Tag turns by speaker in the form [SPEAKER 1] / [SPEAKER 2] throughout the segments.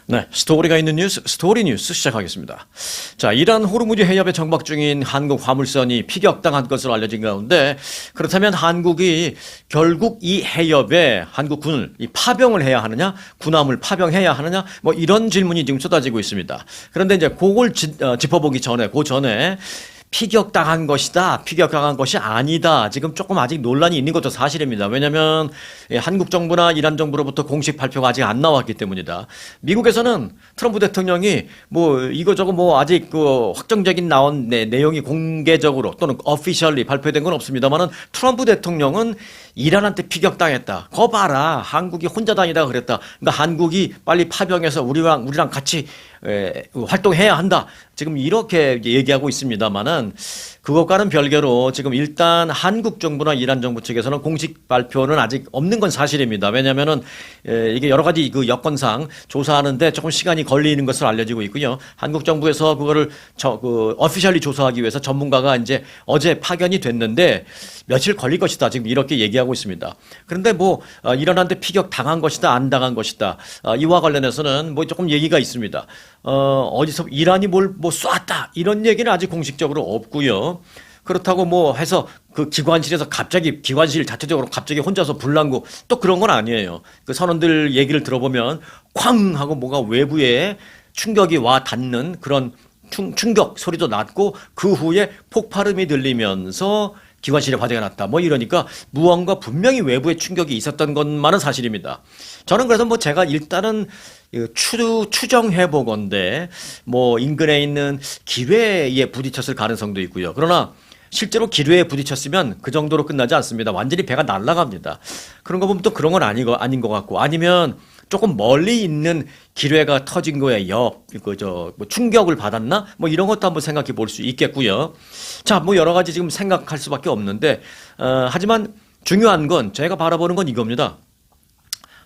[SPEAKER 1] 네, 스토리가 있는 뉴스, 스토리 뉴스 시작하겠습니다. 자, 이란 호르무즈 해협에 정박 중인 한국 화물선이 피격당한 것으로 알려진 가운데, 그렇다면 한국이 결국 이 해협에 한국군을 파병을 해야 하느냐, 군함을 파병해야 하느냐, 뭐 이런 질문이 지금 쏟아지고 있습니다. 그런데 이제 그걸 짚어보기 전에, 그 전에 피격당한 것이다, 피격당한 것이 아니다. 지금 조금 아직 논란이 있는 것도 사실입니다. 왜냐하면 한국 정부나 이란 정부로부터 공식 발표가 아직 안 나왔기 때문이다. 미국에서는 트럼프 대통령이 뭐 이거저거 뭐 아직 그 확정적인 나온 내용이 공개적으로 또는 officially 발표된 건 없습니다만은 트럼프 대통령은 이란한테 피격당했다. 거 봐라, 한국이 혼자 다니다 그랬다. 그러니까 한국이 빨리 파병해서 우리랑 같이 활동해야 한다. 지금 이렇게 얘기하고 있습니다만은 그것과는 별개로 지금 일단 한국 정부나 이란 정부 측에서는 공식 발표는 아직 없는 건 사실입니다. 왜냐하면은 이게 여러 가지 그 여건상 조사하는데 조금 시간이 걸리는 것으로 알려지고 있고요. 한국 정부에서 그거를 어피셜리 조사하기 위해서 전문가가 이제 어제 파견이 됐는데 며칠 걸릴 것이다. 지금 이렇게 얘기하고 있습니다. 그런데 뭐 이란한테 피격 당한 것이다, 안 당한 것이다. 이와 관련해서는 뭐 조금 얘기가 있습니다. 어디서 이란이 뭘 뭐 쐈다 이런 얘기는 아직 공식적으로 없고요. 그렇다고 뭐 해서 그 기관실에서 갑자기 기관실 자체적으로 갑자기 혼자서 불난고 또 그런 건 아니에요. 그 선원들 얘기를 들어보면 쾅 하고 뭐가 외부에 충격이 와 닿는 그런 충격 소리도 났고 그 후에 폭발음이 들리면서 기관실에 화재가 났다. 뭐 이러니까 무언가 분명히 외부에 충격이 있었던 것만은 사실입니다. 저는 그래서 뭐 제가 일단은 추정해 보건데 뭐 인근에 있는 기뢰에 부딪혔을 가능성도 있고요. 그러나 실제로 기뢰에 부딪혔으면 그 정도로 끝나지 않습니다. 완전히 배가 날아갑니다. 그런 거 보면 또 그런 건 아닌 것 같고 아니면 조금 멀리 있는 기뢰가 터진 거에 뭐 충격을 받았나? 뭐 이런 것도 한번 생각해 볼 수 있겠고요. 자, 뭐 여러 가지 지금 생각할 수밖에 없는데, 하지만 중요한 건 제가 바라보는 건 이겁니다.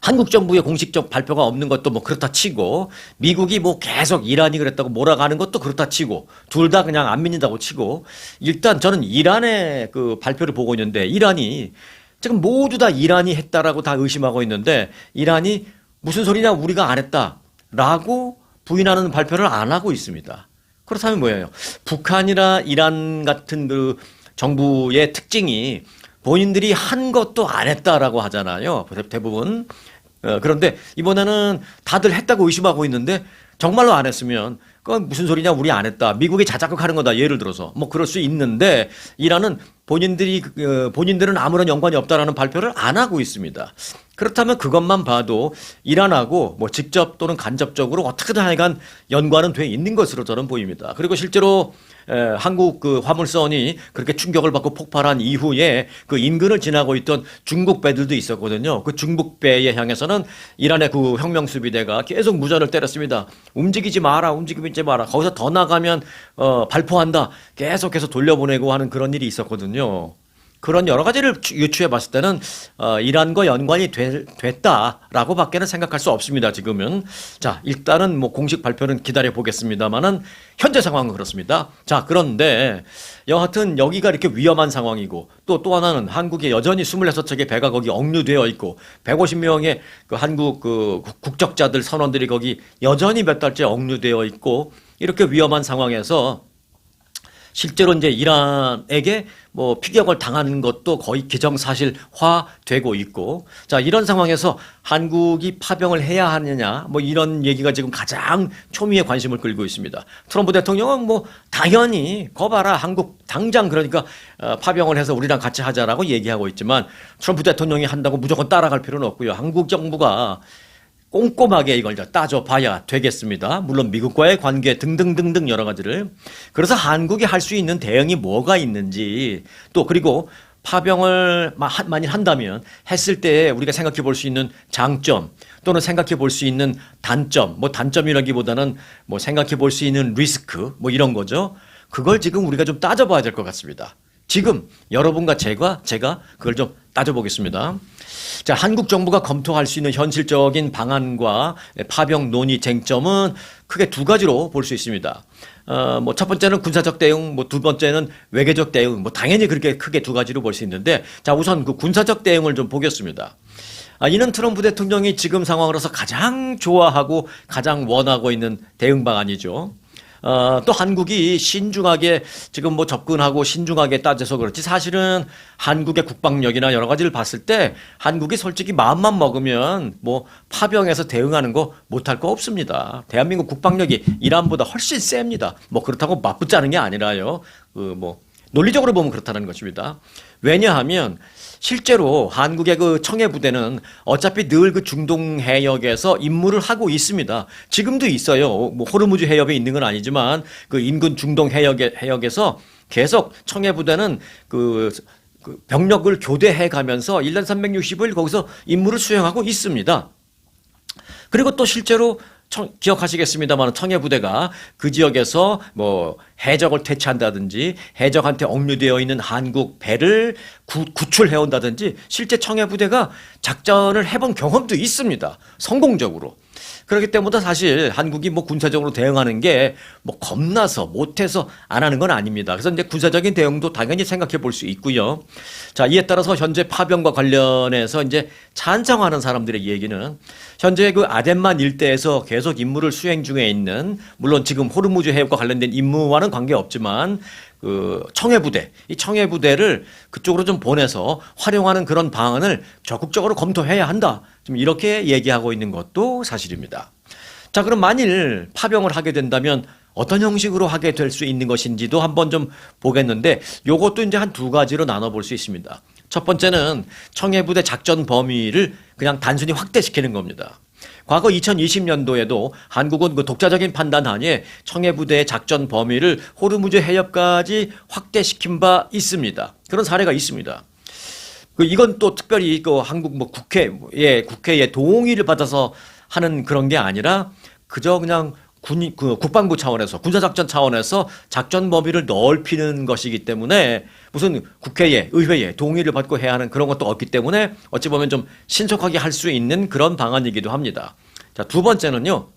[SPEAKER 1] 한국 정부의 공식적 발표가 없는 것도 뭐 그렇다 치고 미국이 뭐 계속 이란이 그랬다고 몰아가는 것도 그렇다 치고 둘 다 그냥 안 믿는다고 치고 일단 저는 이란의 그 발표를 보고 있는데 이란이 지금 모두 다 이란이 했다라고 다 의심하고 있는데 이란이 무슨 소리냐 우리가 안 했다라고 부인하는 발표를 안 하고 있습니다. 그렇다면 뭐예요? 북한이나 이란 같은 그 정부의 특징이 본인들이 한 것도 안 했다라고 하잖아요. 대부분. 그런데 이번에는 다들 했다고 의심하고 있는데 정말로 안 했으면 그건 무슨 소리냐 우리 안 했다. 미국이 자작극하는 거다. 예를 들어서 뭐 그럴 수 있는데 이란은 본인들은 아무런 연관이 없다라는 발표를 안 하고 있습니다. 그렇다면 그것만 봐도 이란하고 뭐 직접 또는 간접적으로 어떻게든 하여간 연관은 돼 있는 것으로 저는 보입니다. 그리고 실제로 한국 그 화물선이 그렇게 충격을 받고 폭발한 이후에 그 인근을 지나고 있던 중국 배들도 있었거든요. 그 중국 배에 향해서는 이란의 그 혁명수비대가 계속 무전을 때렸습니다. 움직이지 마라, 움직이지 마라. 거기서 더 나가면 발포한다. 계속해서 돌려보내고 하는 그런 일이 있었거든요. 그런 여러 가지를 유추해 봤을 때는 이란과 연관이 됐다라고 밖에는 생각할 수 없습니다. 지금은. 자, 일단은 뭐 공식 발표는 기다려 보겠습니다만은 현재 상황은 그렇습니다. 자, 그런데 여하튼 여기가 이렇게 위험한 상황이고 또 하나는 한국에 여전히 26척의 배가 거기 억류되어 있고 150명의 그 한국 그 국적자들 선원들이 거기 여전히 몇 달째 억류되어 있고 이렇게 위험한 상황에서 실제로 이제 이란에게 뭐 피격을 당하는 것도 거의 기정사실화 되고 있고 자 이런 상황에서 한국이 파병을 해야 하느냐 뭐 이런 얘기가 지금 가장 초미의 관심을 끌고 있습니다. 트럼프 대통령은 뭐 당연히 거봐라 한국 당장 그러니까 파병을 해서 우리랑 같이 하자라고 얘기하고 있지만 트럼프 대통령이 한다고 무조건 따라갈 필요는 없고요. 한국 정부가 꼼꼼하게 이걸 따져봐야 되겠습니다. 물론 미국과의 관계 등등등등 여러 가지를. 그래서 한국이 할 수 있는 대응이 뭐가 있는지 또 그리고 파병을 만일 한다면 했을 때 우리가 생각해 볼 수 있는 장점 또는 생각해 볼 수 있는 단점 뭐 단점이라기보다는 뭐 생각해 볼 수 있는 리스크 뭐 이런 거죠. 그걸 지금 우리가 좀 따져봐야 될 것 같습니다. 지금 여러분과 제가 그걸 좀 따져보겠습니다. 자, 한국 정부가 검토할 수 있는 현실적인 방안과 파병 논의 쟁점은 크게 두 가지로 볼 수 있습니다. 뭐 첫 번째는 군사적 대응, 뭐 두 번째는 외교적 대응, 뭐 당연히 그렇게 크게 두 가지로 볼 수 있는데, 자, 우선 그 군사적 대응을 좀 보겠습니다. 이는 트럼프 대통령이 지금 상황으로서 가장 좋아하고 가장 원하고 있는 대응 방안이죠. 또 한국이 신중하게 지금 뭐 접근하고 신중하게 따져서 그렇지 사실은 한국의 국방력이나 여러 가지를 봤을 때 한국이 솔직히 마음만 먹으면 뭐 파병해서 대응하는 거 못할 거 없습니다. 대한민국 국방력이 이란보다 훨씬 셉니다. 뭐 그렇다고 맞붙자는 게 아니라요. 뭐 논리적으로 보면 그렇다는 것입니다. 왜냐하면 실제로 한국의 그 청해 부대는 어차피 늘 그 중동 해역에서 임무를 하고 있습니다. 지금도 있어요. 뭐 호르무즈 해협에 있는 건 아니지만 그 인근 중동 해역에서 계속 청해 부대는 그 병력을 교대해 가면서 1년 365일 거기서 임무를 수행하고 있습니다. 그리고 또 실제로 기억하시겠습니다만 청해 부대가 그 지역에서 뭐 해적을 퇴치한다든지 해적한테 억류되어 있는 한국 배를 구출해 온다든지 실제 청해 부대가 작전을 해본 경험도 있습니다. 성공적으로. 그렇기 때문에 사실 한국이 뭐 군사적으로 대응하는 게 뭐 겁나서 못해서 안 하는 건 아닙니다. 그래서 이제 군사적인 대응도 당연히 생각해 볼 수 있고요. 자, 이에 따라서 현재 파병과 관련해서 이제 찬성하는 사람들의 얘기는 현재 그 아덴만 일대에서 계속 임무를 수행 중에 있는 물론 지금 호르무즈 해협과 관련된 임무와는 관계없지만 그 청해부대, 이 청해부대를 그쪽으로 좀 보내서 활용하는 그런 방안을 적극적으로 검토해야 한다. 좀 이렇게 얘기하고 있는 것도 사실입니다. 자, 그럼 만일 파병을 하게 된다면 어떤 형식으로 하게 될 수 있는 것인지도 한번 좀 보겠는데 요것도 이제 한 두 가지로 나눠볼 수 있습니다. 첫 번째는 청해부대 작전 범위를 그냥 단순히 확대시키는 겁니다. 과거 2020년도에도 한국은 그 독자적인 판단 하에 청해부대의 작전 범위를 호르무즈 해협까지 확대시킨 바 있습니다. 그런 사례가 있습니다. 이건 또 특별히 그 한국 뭐 국회의 동의를 받아서 하는 그런 게 아니라 그저 그냥 국방부 차원에서 군사작전 차원에서 작전 범위를 넓히는 것이기 때문에 무슨 의회에 동의를 받고 해야 하는 그런 것도 없기 때문에 어찌 보면 좀 신속하게 할 수 있는 그런 방안이기도 합니다. 자, 두 번째는요.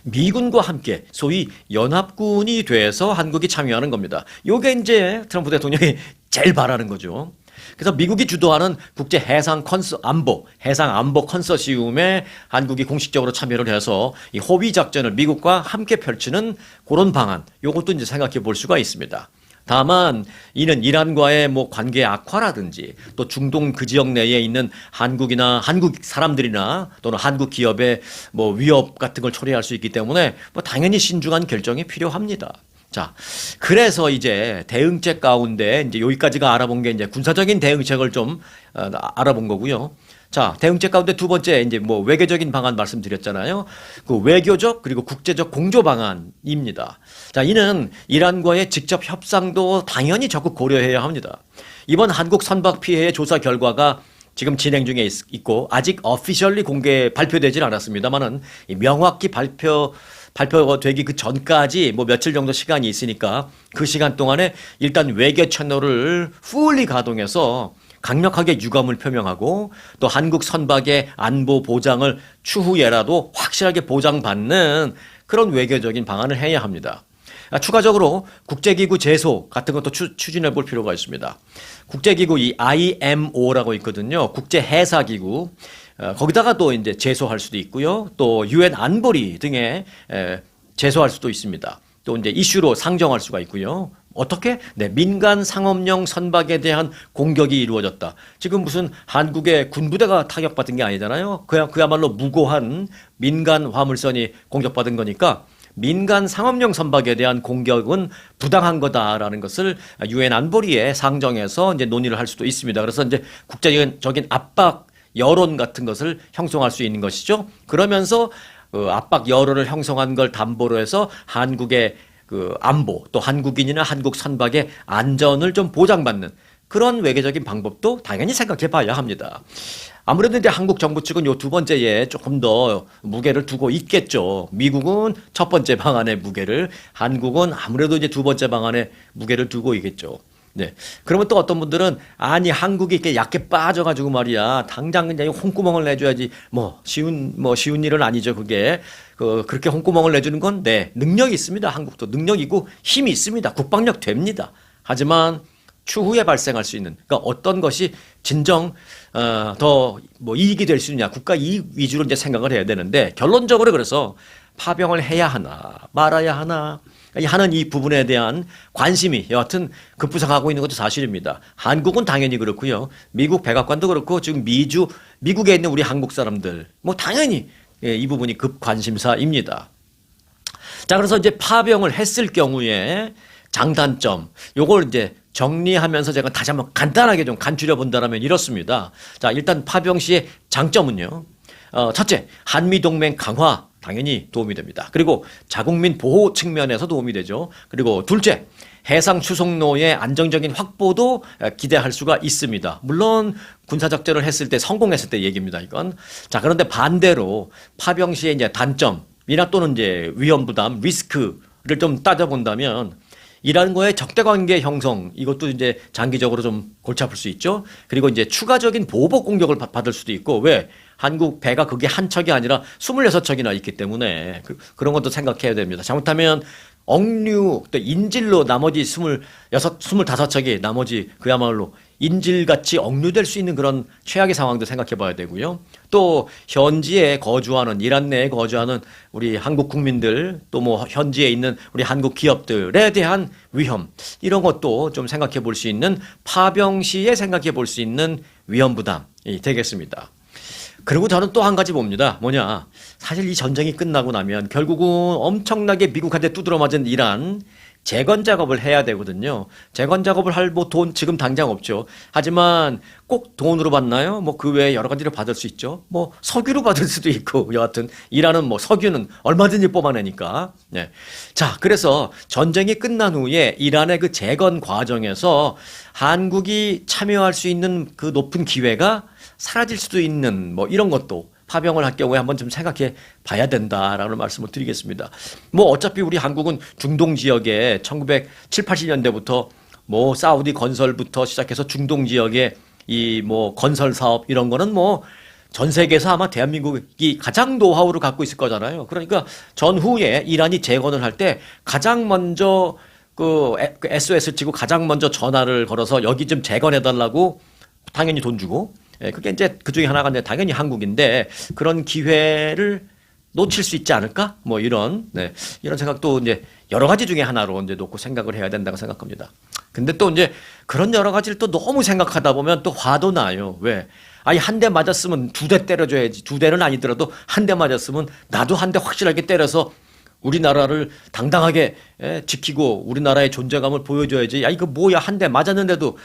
[SPEAKER 1] 미군과 함께 소위 연합군이 돼서 한국이 참여하는 겁니다. 요게 이제 트럼프 대통령이 제일 바라는 거죠. 그래서 미국이 주도하는 국제 해상 안보 컨소시움에 한국이 공식적으로 참여를 해서 이 호위 작전을 미국과 함께 펼치는 그런 방안, 요것도 이제 생각해 볼 수가 있습니다. 다만 이는 이란과의 뭐 관계 악화라든지 또 중동 그 지역 내에 있는 한국이나 한국 사람들이나 또는 한국 기업의 뭐 위협 같은 걸 초래할 수 있기 때문에 뭐 당연히 신중한 결정이 필요합니다. 자, 그래서 이제 대응책 가운데 이제 여기까지가 알아본 게 이제 군사적인 대응책을 좀 알아본 거고요. 자, 대응책 가운데 두 번째 이제 뭐 외교적인 방안 말씀드렸잖아요. 그 외교적 그리고 국제적 공조 방안입니다. 자, 이는 이란과의 직접 협상도 당연히 적극 고려해야 합니다. 이번 한국 선박 피해의 조사 결과가 지금 진행 중에 있고 아직 어피셜리 발표되진 않았습니다만은 명확히 발표가 되기 그 전까지 뭐 며칠 정도 시간이 있으니까 그 시간 동안에 일단 외교 채널을 풀리 가동해서 강력하게 유감을 표명하고 또 한국 선박의 안보 보장을 추후에라도 확실하게 보장받는 그런 외교적인 방안을 해야 합니다. 추가적으로 국제기구 제소 같은 것도 추진해 볼 필요가 있습니다. 국제기구 이 IMO라고 있거든요. 국제해사기구. 거기다가 또 이제 제소할 수도 있고요. 또 유엔 안보리 등에 제소할 수도 있습니다. 또 이제 이슈로 상정할 수가 있고요. 어떻게? 네, 민간 상업용 선박에 대한 공격이 이루어졌다. 지금 무슨 한국의 군부대가 타격받은 게 아니잖아요. 그야말로 무고한 민간 화물선이 공격받은 거니까 민간 상업용 선박에 대한 공격은 부당한 거다라는 것을 유엔 안보리에 상정해서 이제 논의를 할 수도 있습니다. 그래서 이제 국제적인 압박 여론 같은 것을 형성할 수 있는 것이죠. 그러면서 압박 여론을 형성한 걸 담보로 해서 한국의 그 안보 또 한국인이나 한국 선박의 안전을 좀 보장받는 그런 외교적인 방법도 당연히 생각해 봐야 합니다. 아무래도 이제 한국 정부 측은 요 두 번째에 조금 더 무게를 두고 있겠죠. 미국은 첫 번째 방안에 무게를, 한국은 아무래도 이제 두 번째 방안에 무게를 두고 있겠죠. 네. 그러면 또 어떤 분들은 아니 한국이 이렇게 약해 빠져가지고 말이야 당장 그냥 홍구멍을 내줘야지 쉬운 일은 아니죠. 그게 그렇게 홍구멍을 내주는 건 네 능력이 있습니다. 한국도 능력이고 힘이 있습니다. 국방력 됩니다. 하지만 추후에 발생할 수 있는, 그러니까 어떤 것이 진정 더 뭐 이익이 될 수 있느냐, 국가 이익 위주로 이제 생각을 해야 되는데, 결론적으로 그래서 파병을 해야 하나 말아야 하나 하는 이 부분에 대한 관심이 여하튼 급부상하고 있는 것도 사실입니다. 한국은 당연히 그렇고요. 미국 백악관도 그렇고 지금 미국에 있는 우리 한국 사람들 뭐 당연히 이 부분이 급 관심사입니다. 자, 그래서 이제 파병을 했을 경우에 장단점, 요걸 이제 정리하면서 제가 다시 한번 간단하게 좀 간추려 본다면 이렇습니다. 자, 일단 파병 시의 장점은요. 첫째, 한미동맹 강화 당연히 도움이 됩니다. 그리고 자국민 보호 측면에서 도움이 되죠. 그리고 둘째, 해상 수송로의 안정적인 확보도 기대할 수가 있습니다. 물론 군사작전을 했을 때 성공했을 때 얘기입니다. 이건. 자, 그런데 반대로 파병 시의 이제 단점이나 또는 이제 위험 부담, 리스크를 좀 따져본다면 이라는 거에 적대관계 형성, 이것도 이제 장기적으로 좀 골치 아플 수 있죠. 그리고 이제 추가적인 보복 공격을 받을 수도 있고, 왜? 한국 배가 그게 한 척이 아니라 26척이나 있기 때문에 그런 것도 생각해야 됩니다. 잘못하면 억류, 또 인질로 나머지 25척이 나머지 그야말로 인질같이 억류될 수 있는 그런 최악의 상황도 생각해 봐야 되고요. 또 현지에 거주하는, 이란 내에 거주하는 우리 한국 국민들, 또 뭐 현지에 있는 우리 한국 기업들에 대한 위험, 이런 것도 좀 생각해 볼 수 있는, 파병 시에 생각해 볼 수 있는 위험 부담이 되겠습니다. 그리고 저는 또 한 가지 봅니다. 뭐냐. 사실 이 전쟁이 끝나고 나면 결국은 엄청나게 미국한테 두드러 맞은 이란 재건 작업을 해야 되거든요. 재건 작업을 할 뭐 돈 지금 당장 없죠. 하지만 꼭 돈으로 받나요? 뭐 그 외에 여러 가지로 받을 수 있죠. 뭐 석유로 받을 수도 있고, 여하튼 이란은 뭐 석유는 얼마든지 뽑아내니까. 네. 자, 그래서 전쟁이 끝난 후에 이란의 그 재건 과정에서 한국이 참여할 수 있는 그 높은 기회가 사라질 수도 있는 뭐 이런 것도 파병을 할 경우에 한번 좀 생각해 봐야 된다라는 말씀을 드리겠습니다. 뭐 어차피 우리 한국은 중동 지역에 1970, 80년대부터 뭐 사우디 건설부터 시작해서 중동 지역에 이 뭐 건설 사업 이런 거는 뭐 전 세계에서 아마 대한민국이 가장 노하우를 갖고 있을 거잖아요. 그러니까 전후에 이란이 재건을 할 때 가장 먼저 그 SOS를 치고 가장 먼저 전화를 걸어서 여기 좀 재건해 달라고 당연히 돈 주고, 예, 그게 이제 그 중에 하나가 이제 당연히 한국인데, 그런 기회를 놓칠 수 있지 않을까? 뭐 이런, 네, 이런 생각도 이제 여러 가지 중에 하나로 이제 놓고 생각을 해야 된다고 생각합니다. 근데 또 이제 그런 여러 가지를 또 너무 생각하다 보면 또 화도 나요. 왜? 아니, 한 대 맞았으면 2대 때려줘야지. 2대는 아니더라도 한 대 맞았으면 나도 한 대 확실하게 때려서 우리나라를 당당하게 지키고 우리나라의 존재감을 보여줘야지. 야, 이거 뭐야, 한 대 맞았는데도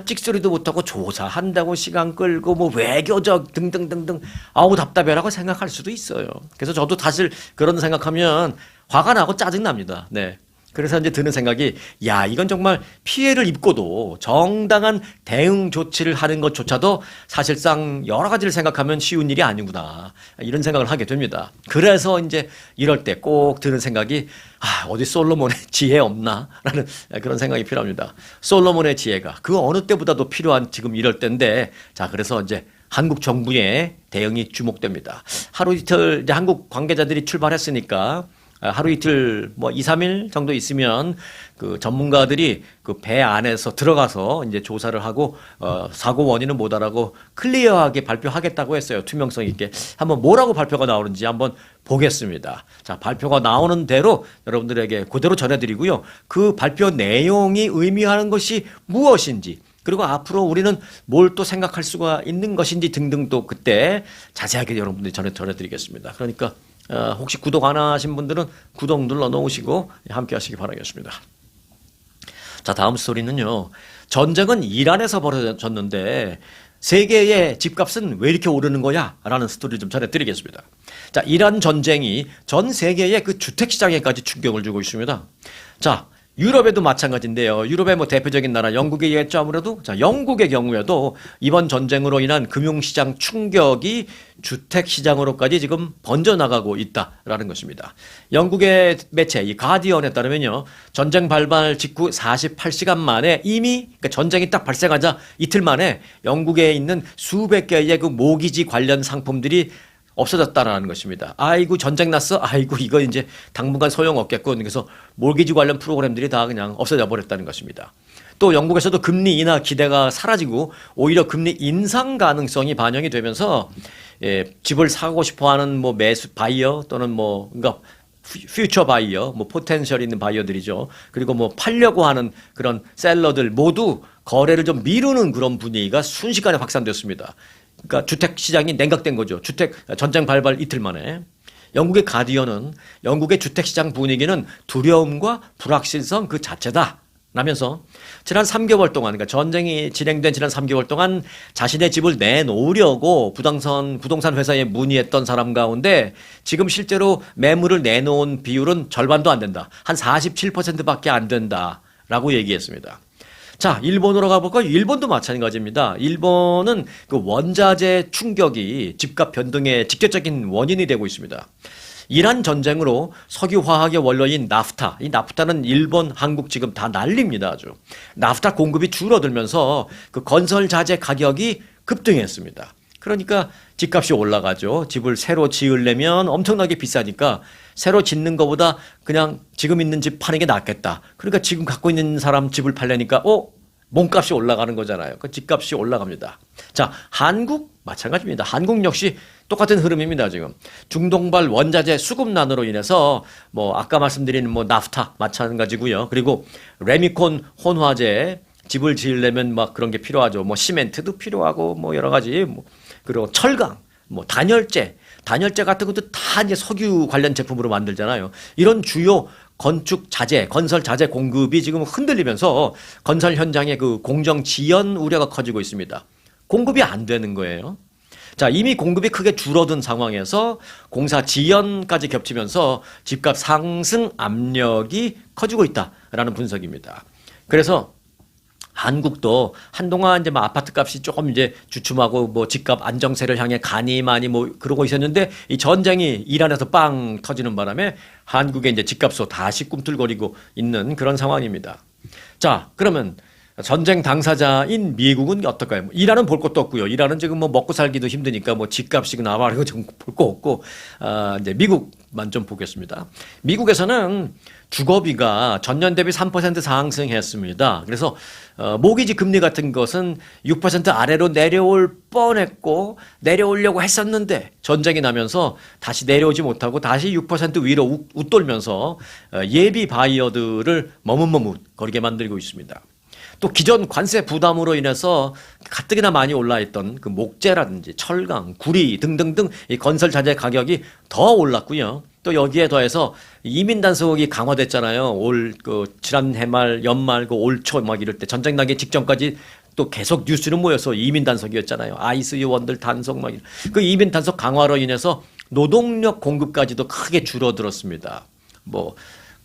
[SPEAKER 1] 찍소리도 못하고 조사한다고 시간 끌고 뭐 외교적 등등등등, 아우 답답해라고 생각할 수도 있어요. 그래서 저도 사실 그런 생각하면 화가 나고 짜증납니다. 네. 그래서 이제 드는 생각이, 야, 이건 정말 피해를 입고도 정당한 대응 조치를 하는 것조차도 사실상 여러 가지를 생각하면 쉬운 일이 아니구나, 이런 생각을 하게 됩니다. 그래서 이제 이럴 때 꼭 드는 생각이, 아, 어디 솔로몬의 지혜 없나? 라는 그런 생각이 필요합니다. 솔로몬의 지혜가 그 어느 때보다도 필요한 지금 이럴 때인데, 자, 그래서 이제 한국 정부의 대응이 주목됩니다. 하루 이틀 이제 한국 관계자들이 출발했으니까 하루 이틀 뭐 2, 3일 정도 있으면 그 전문가들이 그 배 안에서 들어가서 이제 조사를 하고 사고 원인은 뭐다라고 클리어하게 발표하겠다고 했어요. 투명성 있게. 한번 뭐라고 발표가 나오는지 한번 보겠습니다. 자, 발표가 나오는 대로 여러분들에게 그대로 전해드리고요. 그 발표 내용이 의미하는 것이 무엇인지, 그리고 앞으로 우리는 뭘 또 생각할 수가 있는 것인지 등등 또 그때 자세하게 여러분들이 전해드리겠습니다. 그러니까 혹시 구독 안 하신 분들은 구독 눌러 놓으시고 함께 하시기 바라겠습니다. 자, 다음 스토리는요. 전쟁은 이란에서 벌어졌는데 세계의 집값은 왜 이렇게 오르는 거야? 라는 스토리를 좀 전해드리겠습니다. 자, 이란 전쟁이 전 세계의 그 주택시장에까지 충격을 주고 있습니다. 자, 유럽에도 마찬가지인데요. 유럽의 뭐 대표적인 나라 영국에 의했죠, 아무래도. 자, 영국의 경우에도 이번 전쟁으로 인한 금융시장 충격이 주택시장으로까지 지금 번져나가고 있다라는 것입니다. 영국의 매체 이 가디언에 따르면요, 전쟁 발발 직후 48시간 만에 이미, 그러니까 전쟁이 딱 발생하자 이틀 만에 영국에 있는 수백 개의 그 모기지 관련 상품들이 없어졌다라는 것입니다. 아이고, 전쟁 났어? 아이고, 이거 이제 당분간 소용없겠군. 그래서 몰기지 관련 프로그램들이 다 그냥 없어져 버렸다는 것입니다. 또 영국에서도 금리 인하 기대가 사라지고 오히려 금리 인상 가능성이 반영이 되면서 집을 사고 싶어하는 뭐 매수 바이어 또는 뭐 그러니까 퓨처 바이어, 뭐 포텐셜 있는 바이어들이죠. 그리고 뭐 팔려고 하는 그런 셀러들 모두 거래를 좀 미루는 그런 분위기가 순식간에 확산됐습니다. 그러니까 주택 시장이 냉각된 거죠. 주택 전쟁 발발 이틀 만에. 영국의 가디언은 영국의 주택 시장 분위기는 두려움과 불확실성 그 자체다. 라면서 지난 3개월 동안, 그러니까 전쟁이 진행된 지난 3개월 동안 자신의 집을 내놓으려고 부동산 회사에 문의했던 사람 가운데 지금 실제로 매물을 내놓은 비율은 절반도 안 된다. 한 47%밖에 안 된다라고 얘기했습니다. 자, 일본으로 가볼까요? 일본도 마찬가지입니다. 일본은 그 원자재 충격이 집값 변동의 직접적인 원인이 되고 있습니다. 이란 전쟁으로 석유 화학의 원료인 나프타, 이 나프타는 일본, 한국 지금 다 난립니다. 아주. 나프타 공급이 줄어들면서 그 건설 자재 가격이 급등했습니다. 그러니까 집값이 올라가죠. 집을 새로 지으려면 엄청나게 비싸니까 새로 짓는 것보다 그냥 지금 있는 집 파는 게 낫겠다. 그러니까 지금 갖고 있는 사람 집을 팔려니까 몸값이 올라가는 거잖아요. 그 집값이 올라갑니다. 자, 한국 마찬가지입니다. 한국 역시 똑같은 흐름입니다. 지금 중동발 원자재 수급난으로 인해서 뭐 아까 말씀드린 뭐 나프타 마찬가지고요. 그리고 레미콘 혼화재 집을 지으려면 막 그런 게 필요하죠. 뭐 시멘트도 필요하고 뭐 여러 가지 그리고 철강, 뭐 단열재 같은 것도 다 이제 석유 관련 제품으로 만들잖아요. 이런 주요 건축 자재, 건설 자재 공급이 지금 흔들리면서 건설 현장의 그 공정 지연 우려가 커지고 있습니다. 공급이 안 되는 거예요. 자, 이미 공급이 크게 줄어든 상황에서 공사 지연까지 겹치면서 집값 상승 압력이 커지고 있다라는 분석입니다. 그래서 한국도 한동안 이제 뭐 아파트 값이 조금 이제 주춤하고 뭐 집값 안정세를 향해 가니 많이 뭐 그러고 있었는데 이 전쟁이 이란에서 빵 터지는 바람에 한국의 이제 집값도 다시 꿈틀거리고 있는 그런 상황입니다. 자, 그러면 전쟁 당사자인 미국은 어떨까요? 이란은 볼 것도 없고요. 이란은 지금 뭐 먹고 살기도 힘드니까 뭐 집값이 나와가지고 지금 볼 거 없고, 이제 미국만 좀 보겠습니다. 미국에서는 주거비가 전년 대비 3% 상승했습니다. 그래서 모기지 금리 같은 것은 6% 아래로 내려올 뻔했고 내려오려고 했었는데 전쟁이 나면서 다시 내려오지 못하고 다시 6% 위로 웃돌면서 예비 바이어들을 머뭇머뭇거리게 만들고 있습니다. 또 기존 관세 부담으로 인해서 가뜩이나 많이 올라있던 그 목재라든지 철강, 구리 등등등 이 건설 자재 가격이 더 올랐고요. 또 여기에 더해서 이민 단속이 강화됐잖아요. 지난해 말, 연말, 올 초 막 이럴 때 전쟁 나기 직전까지 또 계속 뉴스는 모여서 이민 단속이었잖아요. 아이스 요원들 단속 막 그 이민 단속 강화로 인해서 노동력 공급까지도 크게 줄어들었습니다.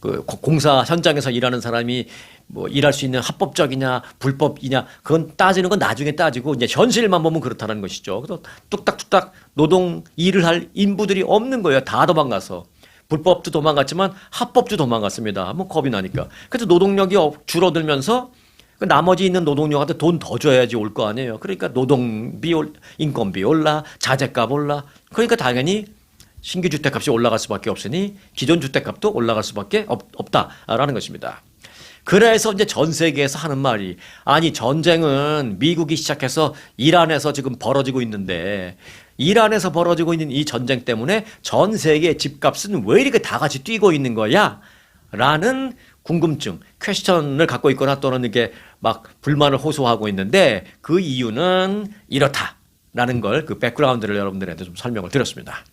[SPEAKER 1] 그 공사 현장에서 일하는 사람이 뭐 일할 수 있는 합법적이냐 불법이냐 그건 따지는 건 나중에 따지고 이제 현실만 보면 그렇다는 것이죠. 그래서 뚝딱뚝딱 노동 일을 할 인부들이 없는 거예요. 다 도망가서. 불법도 도망갔지만 합법도 도망갔습니다. 뭐 겁이 나니까. 그래서 노동력이 줄어들면서 그 나머지 있는 노동력한테 돈 더 줘야지 올 거 아니에요. 그러니까 노동비 인건비 올라, 자재값 올라. 그러니까 당연히 신규 주택값이 올라갈 수밖에 없으니 기존 주택값도 올라갈 수밖에 없다라는 것입니다. 그래서 이제 전 세계에서 하는 말이 아니 전쟁은 미국이 시작해서 이란에서 지금 벌어지고 있는데 이란에서 벌어지고 있는 이 전쟁 때문에 전 세계 집값은 왜 이렇게 다 같이 뛰고 있는 거야? 라는 궁금증, 퀘스천을 갖고 있거나 또는 이렇게 막 불만을 호소하고 있는데 그 이유는 이렇다라는 걸 그 백그라운드를 여러분들한테 좀 설명을 드렸습니다.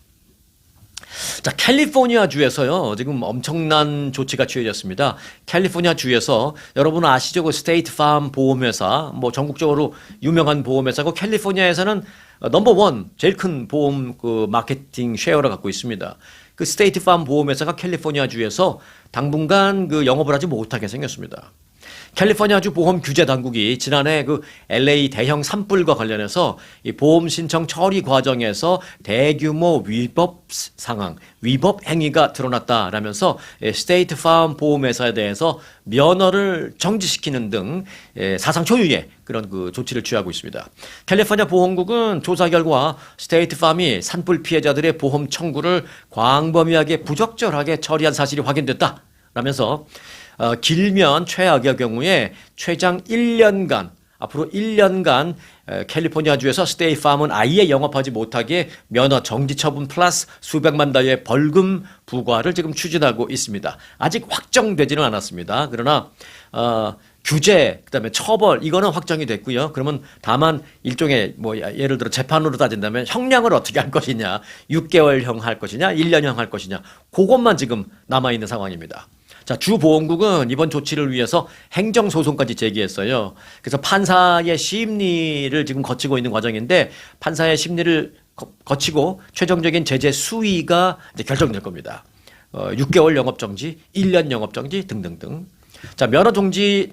[SPEAKER 1] 자, 캘리포니아 주에서요, 지금 엄청난 조치가 취해졌습니다. 캘리포니아 주에서 여러분 아시죠? 그 스테이트 팜 보험회사, 뭐 전국적으로 유명한 보험회사고 캘리포니아에서는 넘버원, 제일 큰 보험 그 마케팅 쉐어를 갖고 있습니다. 그 스테이트 팜 보험회사가 캘리포니아 주에서 당분간 그 영업을 하지 못하게 생겼습니다. 캘리포니아주 보험 규제 당국이 지난해 그 LA 대형 산불과 관련해서 이 보험 신청 처리 과정에서 대규모 위법 상황, 위법 행위가 드러났다라면서 스테이트 팜 보험회사에 대해서 면허를 정지시키는 등 사상 초유의 그런 그 조치를 취하고 있습니다. 캘리포니아 보험국은 조사 결과 스테이트 팜이 산불 피해자들의 보험 청구를 광범위하게 부적절하게 처리한 사실이 확인됐다. 라면서 길면 최악의 경우에 최장 1년간 앞으로 1년간 캘리포니아주에서 스테이트팜은 아예 영업하지 못하게 면허 정지 처분 플러스 수백만 달러의 벌금 부과를 지금 추진하고 있습니다. 아직 확정되지는 않았습니다. 그러나 규제, 그다음에 처벌 이거는 확정이 됐고요. 그러면 다만 일종의 뭐 예를 들어 재판으로 따진다면 형량을 어떻게 할 것이냐, 6개월형 할 것이냐, 1년형 할 것이냐, 그것만 지금 남아 있는 상황입니다. 자, 주보험국은 이번 조치를 위해서 행정소송까지 제기했어요. 그래서 판사의 심리를 지금 거치고 있는 과정인데 판사의 심리를 거치고 최종적인 제재 수위가 이제 결정될 겁니다. 6개월 영업정지, 1년 영업정지 등등등. 자, 면허 정지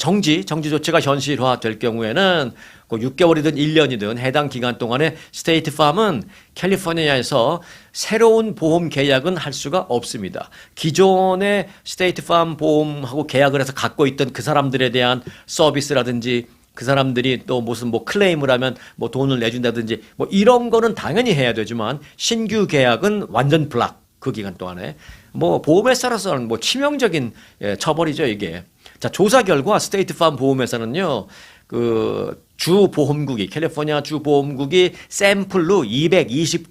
[SPEAKER 1] 조치가 현실화될 경우에는 그 6개월이든 1년이든 해당 기간 동안에 스테이트팜은 캘리포니아에서 새로운 보험 계약은 할 수가 없습니다. 기존의 스테이트팜 보험하고 계약을 해서 갖고 있던 그 사람들에 대한 서비스라든지 그 사람들이 또 무슨 뭐 클레임을 하면 뭐 돈을 내준다든지 뭐 이런 거는 당연히 해야 되지만 신규 계약은 완전 블락. 그 기간 동안에 뭐 보험회사로서는 뭐 치명적인 처벌이죠 이게. 자, 조사 결과 스테이트팜 보험회사는요 그 주 보험국이 캘리포니아 주 보험국이 샘플로 220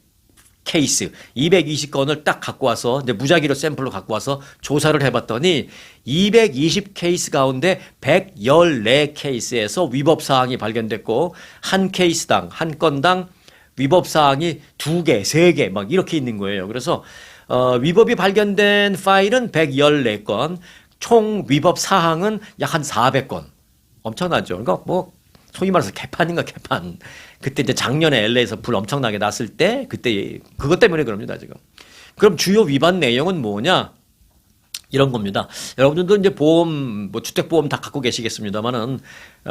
[SPEAKER 1] 케이스 220건을 딱 갖고 와서 이제 무작위로 샘플로 갖고 와서 조사를 해봤더니 220 케이스 가운데 114 케이스에서 위법 사항이 발견됐고 한 케이스당 한 건당 위법 사항이 2개, 3개 막 이렇게 있는 거예요. 그래서 위법이 발견된 파일은 114건, 총 위법 사항은 약 한 400건. 엄청나죠. 그러니까 뭐 소위 말해서 개판인가 개판. 그때 이제 작년에 LA에서 불 엄청나게 났을 때 그때 그것 때문에 그럽니다, 지금. 그럼 주요 위반 내용은 뭐냐? 이런 겁니다. 여러분들도 이제 보험, 뭐 주택보험 다 갖고 계시겠습니다만은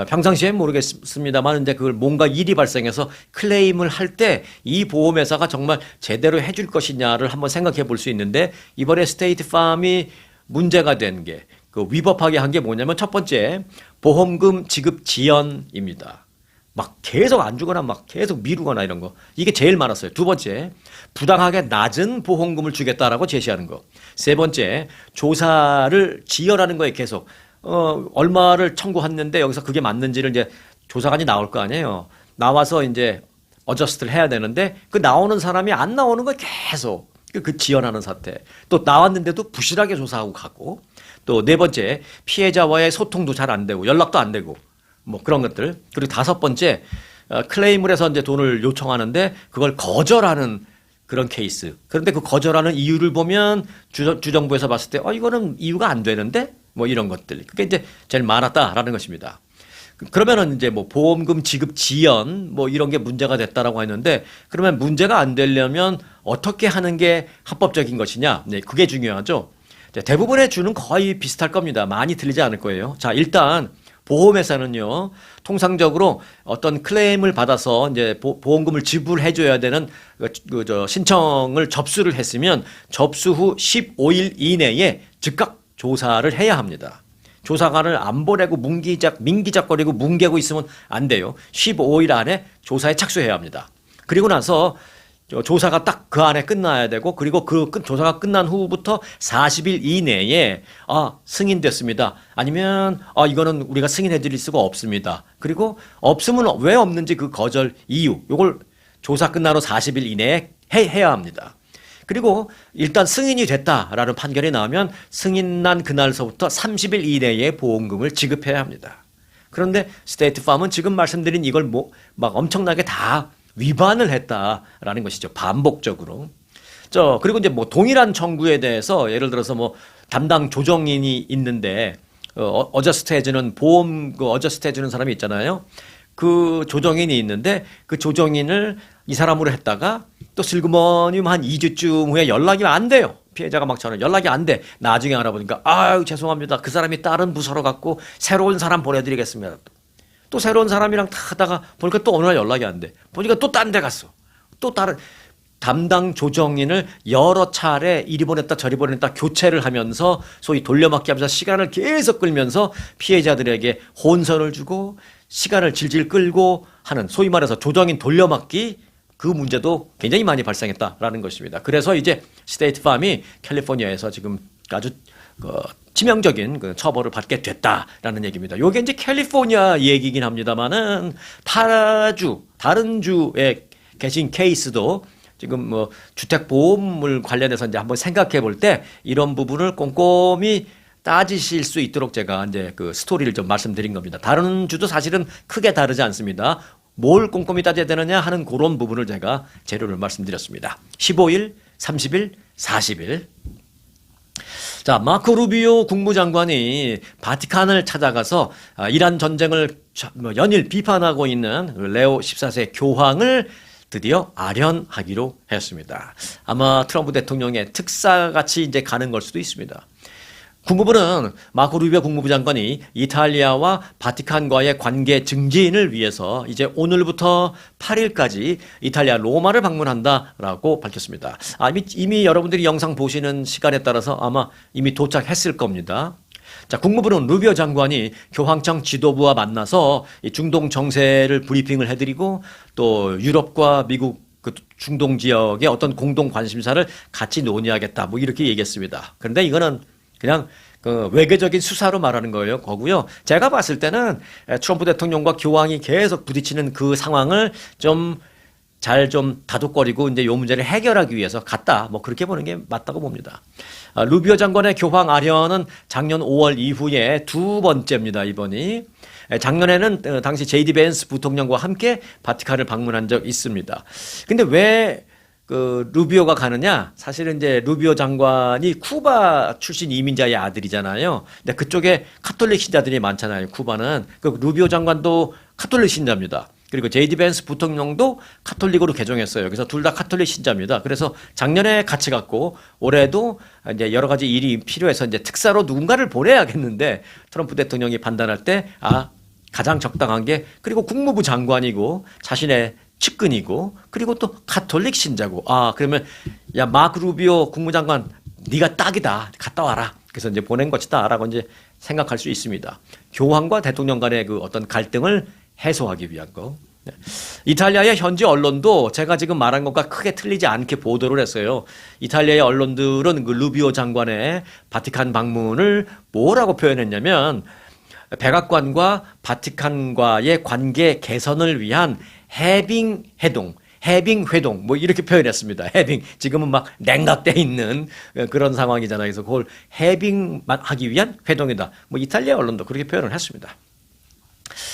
[SPEAKER 1] 평상시엔 모르겠습니다만 이제 그걸 뭔가 일이 발생해서 클레임을 할 때 이 보험회사가 정말 제대로 해줄 것이냐를 한번 생각해 볼 수 있는데 이번에 스테이트팜이 문제가 된 게 그 위법하게 한 게 뭐냐면 첫 번째 보험금 지급 지연입니다. 막 계속 안 주거나 막 계속 미루거나 이런 거. 이게 제일 많았어요. 두 번째, 부당하게 낮은 보험금을 주겠다라고 제시하는 거. 세 번째, 조사를 지연하는 거에 계속 얼마를 청구했는데 여기서 그게 맞는지를 이제 조사관이 나올 거 아니에요. 나와서 이제 어저스트를 해야 되는데 그 나오는 사람이 안 나오는 거 계속 그 지연하는 사태. 또 나왔는데도 부실하게 조사하고 가고. 또 네 번째, 피해자와의 소통도 잘 안 되고 연락도 안 되고. 뭐 그런 것들. 그리고 다섯 번째, 클레임을 해서 이제 돈을 요청하는데 그걸 거절하는 그런 케이스. 그런데 그 거절하는 이유를 보면 주정부에서 봤을 때 이거는 이유가 안 되는데 뭐 이런 것들. 그게 이제 제일 많았다라는 것입니다. 그러면은 이제 뭐 보험금 지급 지연 뭐 이런 게 문제가 됐다라고 했는데 그러면 문제가 안 되려면 어떻게 하는 게 합법적인 것이냐? 네, 그게 중요하죠. 대부분의 주는 거의 비슷할 겁니다. 많이 틀리지 않을 거예요. 자, 일단 보험회사는요, 통상적으로 어떤 클레임을 받아서 이제 보험금을 지불해줘야 되는 신청을 접수를 했으면 접수 후 15일 이내에 즉각 조사를 해야 합니다. 조사관을 안 보내고 민기작거리고 뭉개고 있으면 안 돼요. 15일 안에 조사에 착수해야 합니다. 그리고 나서 조사가 딱 그 안에 끝나야 되고 그리고 조사가 끝난 후부터 40일 이내에 승인됐습니다. 아니면 이거는 우리가 승인해 드릴 수가 없습니다. 그리고 없으면 왜 없는지 그 거절 이유 요걸 조사 끝난 후 40일 이내에 해야 합니다. 그리고 일단 승인이 됐다라는 판결이 나오면 승인난 그날서부터 30일 이내에 보험금을 지급해야 합니다. 그런데 스테이트팜은 지금 말씀드린 이걸 막 엄청나게 다 위반을 했다라는 것이죠. 반복적으로. 그리고 이제 뭐 동일한 청구에 대해서 예를 들어서 뭐 담당 조정인이 있는데 어저스트 해주는 보험 어저스트 해주는 사람이 있잖아요. 그 조정인이 있는데 그 조정인을 이 사람으로 했다가 또 슬그머니 한 2주쯤 후에 연락이 안 돼요. 피해자가 막 전화 연락이 안 돼. 나중에 알아보니까 죄송합니다. 그 사람이 다른 부서로 갔고 새로운 사람 보내드리겠습니다. 또 새로운 사람이랑 다 하다가 보니까 또 어느 날 연락이 안 돼. 보니까 또 딴 데 갔어. 또 다른 담당 조정인을 여러 차례 이리 보냈다 저리 보냈다 교체를 하면서 소위 돌려막기 하면서 시간을 계속 끌면서 피해자들에게 혼선을 주고 시간을 질질 끌고 하는 소위 말해서 조정인 돌려막기 그 문제도 굉장히 많이 발생했다라는 것입니다. 그래서 이제 스테이트팜이 캘리포니아에서 지금 아주 치명적인 처벌을 받게 됐다라는 얘기입니다. 이게 이제 캘리포니아 얘기긴 합니다만은 다른 주에 계신 케이스도 지금 뭐 주택보험을 관련해서 이제 한번 생각해 볼 때 이런 부분을 꼼꼼히 따지실 수 있도록 제가 이제 그 스토리를 좀 말씀드린 겁니다. 다른 주도 사실은 크게 다르지 않습니다. 뭘 꼼꼼히 따져야 되느냐 하는 그런 부분을 제가 재료를 말씀드렸습니다. 15일, 30일, 40일. 자, 마코 루비오 국무장관이 바티칸을 찾아가서 이란 전쟁을 연일 비판하고 있는 레오 14세 교황을 드디어 아련하기로 했습니다. 아마 트럼프 대통령의 특사같이 이제 가는 걸 수도 있습니다. 국무부는 마코 루비오 국무부 장관이 이탈리아와 바티칸과의 관계 증진을 위해서 이제 오늘부터 8일까지 이탈리아 로마를 방문한다라고 밝혔습니다. 이미 여러분들이 영상 보시는 시간에 따라서 아마 이미 도착했을 겁니다. 자, 국무부는 루비오 장관이 교황청 지도부와 만나서 이 중동 정세를 브리핑을 해드리고 또 유럽과 미국 그 중동 지역의 어떤 공동 관심사를 같이 논의하겠다 뭐 이렇게 얘기했습니다. 그런데 이거는 그냥 그 외교적인 수사로 말하는 거고요. 제가 봤을 때는 트럼프 대통령과 교황이 계속 부딪히는 그 상황을 좀 다독거리고 이제 요 문제를 해결하기 위해서 갔다. 뭐 그렇게 보는 게 맞다고 봅니다. 루비오 장관의 교황 아련은 작년 5월 이후에 두 번째입니다. 이번이. 작년에는 당시 제이디 벤스 부통령과 함께 바티칸을 방문한 적 있습니다. 근데 왜 루비오가 가느냐? 사실은 이제 루비오 장관이 쿠바 출신 이민자의 아들이잖아요. 근데 그쪽에 카톨릭 신자들이 많잖아요. 쿠바는. 루비오 장관도 카톨릭 신자입니다. 그리고 제이디 벤스 부통령도 카톨릭으로 개종했어요. 그래서 둘 다 카톨릭 신자입니다. 그래서 작년에 같이 갔고 올해도 이제 여러 가지 일이 필요해서 이제 특사로 누군가를 보내야겠는데 트럼프 대통령이 판단할 때 가장 적당한 게 그리고 국무부 장관이고 자신의 측근이고 그리고 또 카톨릭 신자고 그러면 야 마크 루비오 국무장관 네가 딱이다 갔다 와라 그래서 이제 보낸 것이다라고 이제 생각할 수 있습니다. 교황과 대통령 간의 그 어떤 갈등을 해소하기 위한 거. 이탈리아의 현지 언론도 제가 지금 말한 것과 크게 틀리지 않게 보도를 했어요. 이탈리아의 언론들은 그 루비오 장관의 바티칸 방문을 뭐라고 표현했냐면 백악관과 바티칸과의 관계 개선을 위한 해빙 회동 뭐 이렇게 표현했습니다. 해빙 지금은 막 냉각돼 있는 그런 상황이잖아요. 그래서 그걸 해빙만 하기 위한 회동이다. 뭐 이탈리아 언론도 그렇게 표현을 했습니다.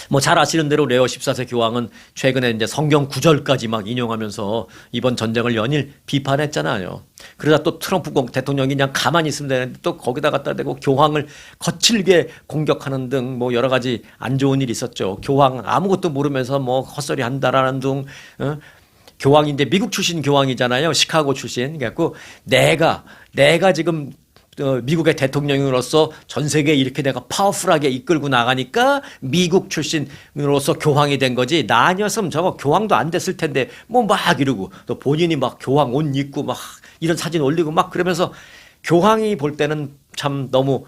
[SPEAKER 1] 뭐 잘 아시는 대로 레오 14세 교황은 최근에 이제 성경 구절까지 막 인용하면서 이번 전쟁을 연일 비판했잖아요. 그러다 또 트럼프 대통령이 그냥 가만히 있으면 되는데 또 거기다 갖다 대고 교황을 거칠게 공격하는 등 뭐 여러 가지 안 좋은 일이 있었죠. 교황 아무것도 모르면서 뭐 헛소리 한다라는 등 교황이 이제 미국 출신 교황이잖아요. 시카고 출신. 그래갖고 내가 지금 미국의 대통령으로서 전 세계에 이렇게 내가 파워풀하게 이끌고 나가니까 미국 출신으로서 교황이 된 거지. 나 아니었으면 저거 교황도 안 됐을 텐데 뭐 막 이러고 또 본인이 막 교황 옷 입고 막 이런 사진 올리고 막 그러면서 교황이 볼 때는 참 너무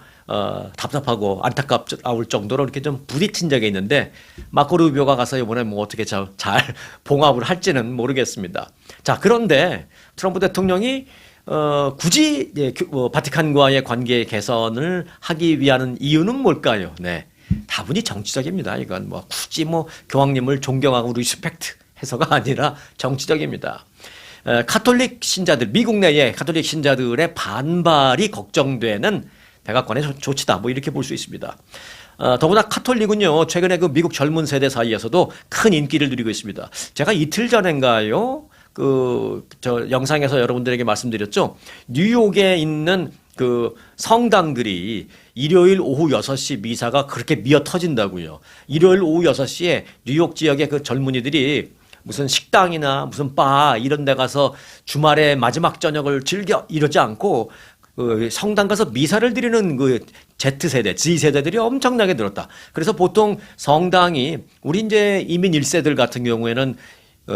[SPEAKER 1] 답답하고 안타까울 정도로 이렇게 좀 부딪힌 적이 있는데 마코 루비오가 가서 이번에 뭐 어떻게 잘 봉합을 할지는 모르겠습니다. 자, 그런데 트럼프 대통령이 굳이 바티칸과의 관계 개선을 하기 위한 이유는 뭘까요? 네, 다분히 정치적입니다. 이건 뭐 굳이 뭐 교황님을 존경하고 리스펙트 해서가 아니라 정치적입니다. 카톨릭 신자들, 미국 내의 카톨릭 신자들의 반발이 걱정되는 백악관의 조치다. 뭐 이렇게 볼 수 있습니다. 더구나 카톨릭은요, 최근에 그 미국 젊은 세대 사이에서도 큰 인기를 누리고 있습니다. 제가 이틀 전인가요? 저 영상에서 여러분들에게 말씀드렸죠. 뉴욕에 있는 그 성당들이 일요일 오후 6시 미사가 그렇게 미어 터진다고요. 일요일 오후 6시에 뉴욕 지역의 그 젊은이들이 무슨 식당이나 무슨 바 이런 데 가서 주말에 마지막 저녁을 즐겨 이러지 않고 그 성당 가서 미사를 드리는 그 Z세대, Z세대들이 엄청나게 늘었다. 그래서 보통 성당이 우리 이제 이민 1세들 같은 경우에는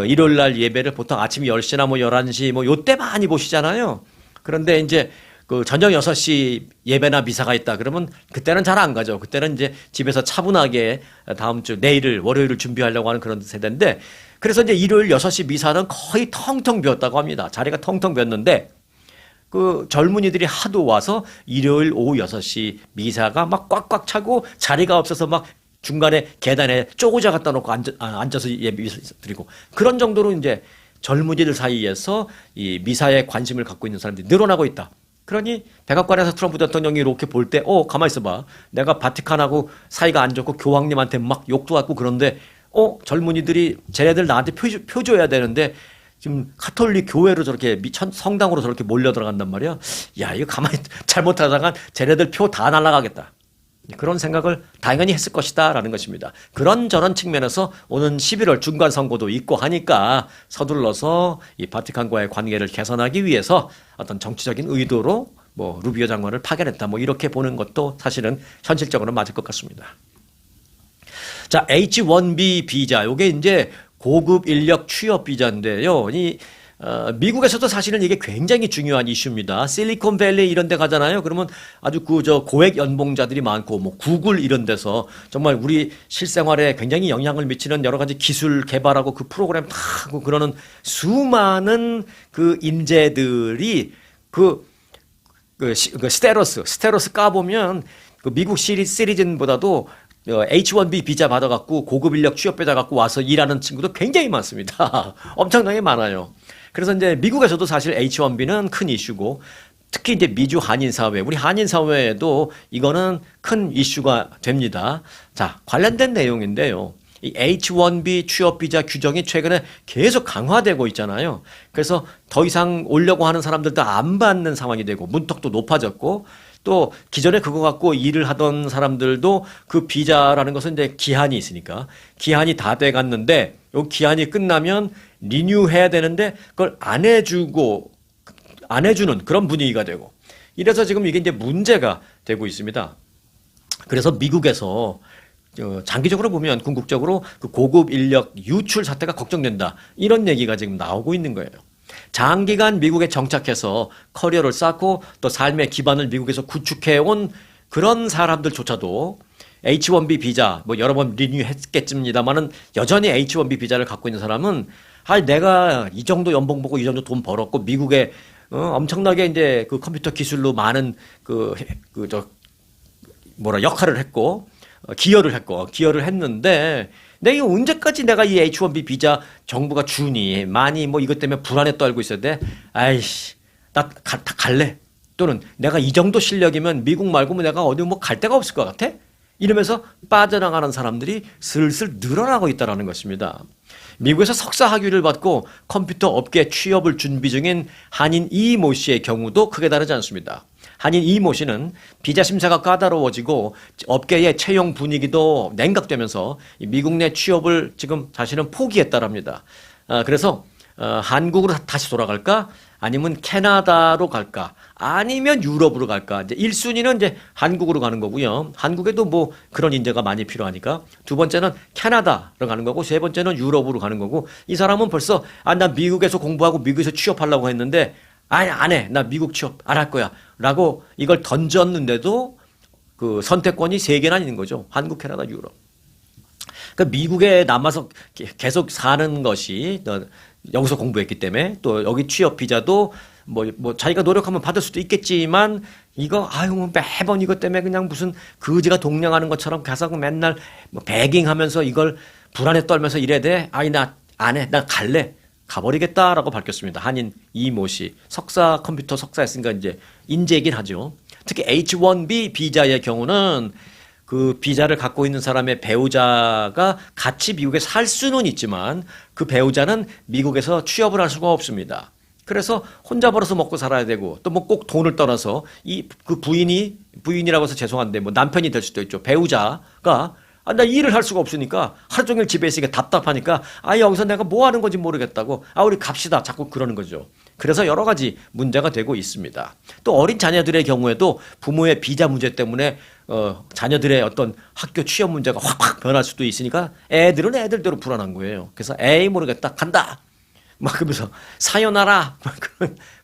[SPEAKER 1] 일요일 날 예배를 보통 아침 10시나 뭐 11시 뭐 요때 많이 보시잖아요. 그런데 이제 그 저녁 6시 예배나 미사가 있다 그러면 그때는 잘 안 가죠. 그때는 이제 집에서 차분하게 다음 주 내일을 월요일을 준비하려고 하는 그런 세대인데 그래서 이제 일요일 6시 미사는 거의 텅텅 비었다고 합니다. 자리가 텅텅 비었는데 그 젊은이들이 하도 와서 일요일 오후 6시 미사가 막 꽉꽉 차고 자리가 없어서 막 중간에 계단에 쪼고자 갖다 놓고 앉아서 예배 드리고 그런 정도로 이제 젊은이들 사이에서 이 미사에 관심을 갖고 있는 사람들이 늘어나고 있다. 그러니 백악관에서 트럼프 대통령이 이렇게 볼 때, 가만히 있어봐. 내가 바티칸하고 사이가 안 좋고 교황님한테 막 욕도 받고 그런데, 젊은이들이 쟤네들 나한테 표줘야 되는데, 지금 카톨릭 교회로 저렇게 성당으로 저렇게 몰려 들어간단 말이야. 야, 이거 가만히 잘못하다가 쟤네들 표 다 날라가겠다. 그런 생각을 당연히 했을 것이다 라는 것입니다. 그런저런 측면에서 오는 11월 중간 선거도 있고 하니까 서둘러서 이 바티칸과의 관계를 개선하기 위해서 어떤 정치적인 의도로 뭐 루비오 장관을 파견했다 뭐 이렇게 보는 것도 사실은 현실적으로 맞을 것 같습니다. 자, H-1B 비자, 요게 이제 고급 인력 취업 비자인데요. 미국에서도 사실은 이게 굉장히 중요한 이슈입니다. 실리콘밸리 이런 데 가잖아요. 그러면 아주 고액 연봉자들이 많고, 뭐, 구글 이런 데서 정말 우리 실생활에 굉장히 영향을 미치는 여러 가지 기술 개발하고 그 프로그램 다 하고 그러는 수많은 그 인재들이 스테로스 까보면 그 미국 시리즌보다도 H-1B 비자 받아갖고 고급 인력 취업 비자 갖고 와서 일하는 친구도 굉장히 많습니다. 엄청나게 많아요. 그래서 이제 미국에서도 사실 H-1B는 큰 이슈고 특히 이제 미주 한인 사회, 우리 한인 사회에도 이거는 큰 이슈가 됩니다. 자, 관련된 내용인데요. 이 H-1B 취업 비자 규정이 최근에 계속 강화되고 있잖아요. 그래서 더 이상 오려고 하는 사람들도 안 받는 상황이 되고 문턱도 높아졌고 또 기존에 그거 갖고 일을 하던 사람들도 그 비자라는 것은 이제 기한이 있으니까 기한이 다 돼 갔는데 요 기한이 끝나면 리뉴해야 되는데 그걸 안 해주는 그런 분위기가 되고 이래서 지금 이게 이제 문제가 되고 있습니다. 그래서 미국에서 장기적으로 보면 궁극적으로 그 고급 인력 유출 사태가 걱정된다. 이런 얘기가 지금 나오고 있는 거예요. 장기간 미국에 정착해서 커리어를 쌓고 또 삶의 기반을 미국에서 구축해온 그런 사람들조차도 H-1B 비자, 뭐 여러 번 리뉴했겠습니다만은 여전히 H-1B 비자를 갖고 있는 사람은 내가 이 정도 연봉 보고 이 정도 돈 벌었고 미국에 엄청나게 이제 그 컴퓨터 기술로 많은 역할을 했고 기여를 했는데 내가 언제까지 내가 이 H-1B 비자 정부가 주니 많이 뭐 이것 때문에 불안에 떨고 있었는데 아이씨 나 갈래 또는 내가 이 정도 실력이면 미국 말고 뭐 내가 어디 뭐 갈 데가 없을 것 같아 이러면서 빠져나가는 사람들이 슬슬 늘어나고 있다는 것입니다. 미국에서 석사 학위를 받고 컴퓨터 업계 취업을 준비 중인 한인 이모 씨의 경우도 크게 다르지 않습니다. 한인 이모 씨는 비자 심사가 까다로워지고 업계의 채용 분위기도 냉각되면서 미국 내 취업을 지금 자신은 포기했다랍니다. 그래서 한국으로 다시 돌아갈까? 아니면 캐나다로 갈까? 아니면 유럽으로 갈까? 이제 1순위는 이제 한국으로 가는 거고요. 한국에도 뭐 그런 인재가 많이 필요하니까. 두 번째는 캐나다로 가는 거고, 세 번째는 유럽으로 가는 거고, 이 사람은 벌써, 나 미국에서 공부하고 미국에서 취업하려고 했는데, 아니, 안 해. 나 미국 취업 안 할 거야. 라고 이걸 던졌는데도 그 선택권이 세 개나 있는 거죠. 한국, 캐나다, 유럽. 그러니까 미국에 남아서 계속 사는 것이 여기서 공부했기 때문에 또 여기 취업 비자도 뭐 자기가 노력하면 받을 수도 있겠지만 이거 뭐 매번 이것 때문에 그냥 무슨 거지가 동냥하는 것처럼 가서 맨날 뭐 배깅하면서 이걸 불안에 떨면서 이래야 돼. 나 안 해. 나 갈래. 가버리겠다라고 밝혔습니다. 한인 이모 씨. 컴퓨터 석사 했으니까 이제 인재이긴 하죠. 특히 H-1B 비자의 경우는 그 비자를 갖고 있는 사람의 배우자가 같이 미국에 살 수는 있지만 그 배우자는 미국에서 취업을 할 수가 없습니다. 그래서 혼자 벌어서 먹고 살아야 되고 또 뭐 꼭 돈을 떠나서 그 부인이라고 해서 죄송한데 뭐 남편이 될 수도 있죠. 배우자가 나 일을 할 수가 없으니까 하루 종일 집에 있으니까 답답하니까 여기서 내가 뭐 하는 건지 모르겠다고 우리 갑시다 자꾸 그러는 거죠. 그래서 여러 가지 문제가 되고 있습니다. 또 어린 자녀들의 경우에도 부모의 비자 문제 때문에 자녀들의 어떤 학교 취업 문제가 확 변할 수도 있으니까 애들은 애들대로 불안한 거예요. 그래서 에이 모르겠다 간다 막 그러면서 사요나라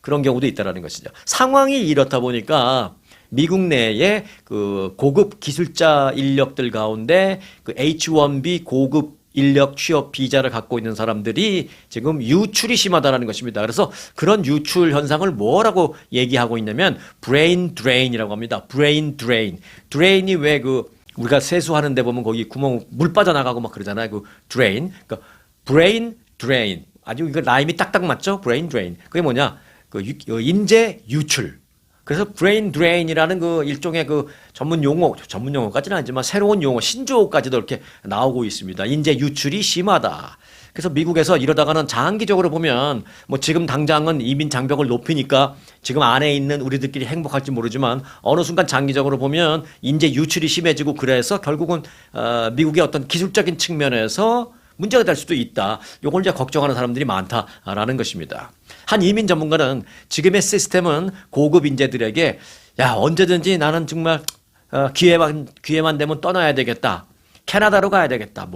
[SPEAKER 1] 그런 경우도 있다라는 것이죠. 상황이 이렇다 보니까 미국 내에 그 고급 기술자 인력들 가운데 그 H-1B 고급 인력 취업 비자를 갖고 있는 사람들이 지금 유출이 심하다라는 것입니다. 그래서 그런 유출 현상을 뭐라고 얘기하고 있냐면 브레인 드레인이라고 합니다. 브레인 드레인. 드레인이 왜 우리가 세수하는데 보면 거기 구멍 물 빠져나가고 막 그러잖아요. 그 드레인. 그러니까 브레인 드레인. 아주 이거 라임이 딱딱 맞죠? 브레인 드레인. 그게 뭐냐? 인재 유출. 그래서 브레인 드레인이라는 일종의 전문 용어까지는 아니지만 새로운 용어, 신조어까지도 이렇게 나오고 있습니다. 인재 유출이 심하다. 그래서 미국에서 이러다가는 장기적으로 보면 뭐 지금 당장은 이민 장벽을 높이니까 지금 안에 있는 우리들끼리 행복할지 모르지만 어느 순간 장기적으로 보면 인재 유출이 심해지고 그래서 결국은 미국의 어떤 기술적인 측면에서 문제가 될 수도 있다. 요걸 이제 걱정하는 사람들이 많다라는 것입니다. 한 이민 전문가는 지금의 시스템은 고급 인재들에게 야 언제든지 나는 정말 기회만 되면 떠나야 되겠다. 캐나다로 가야 되겠다.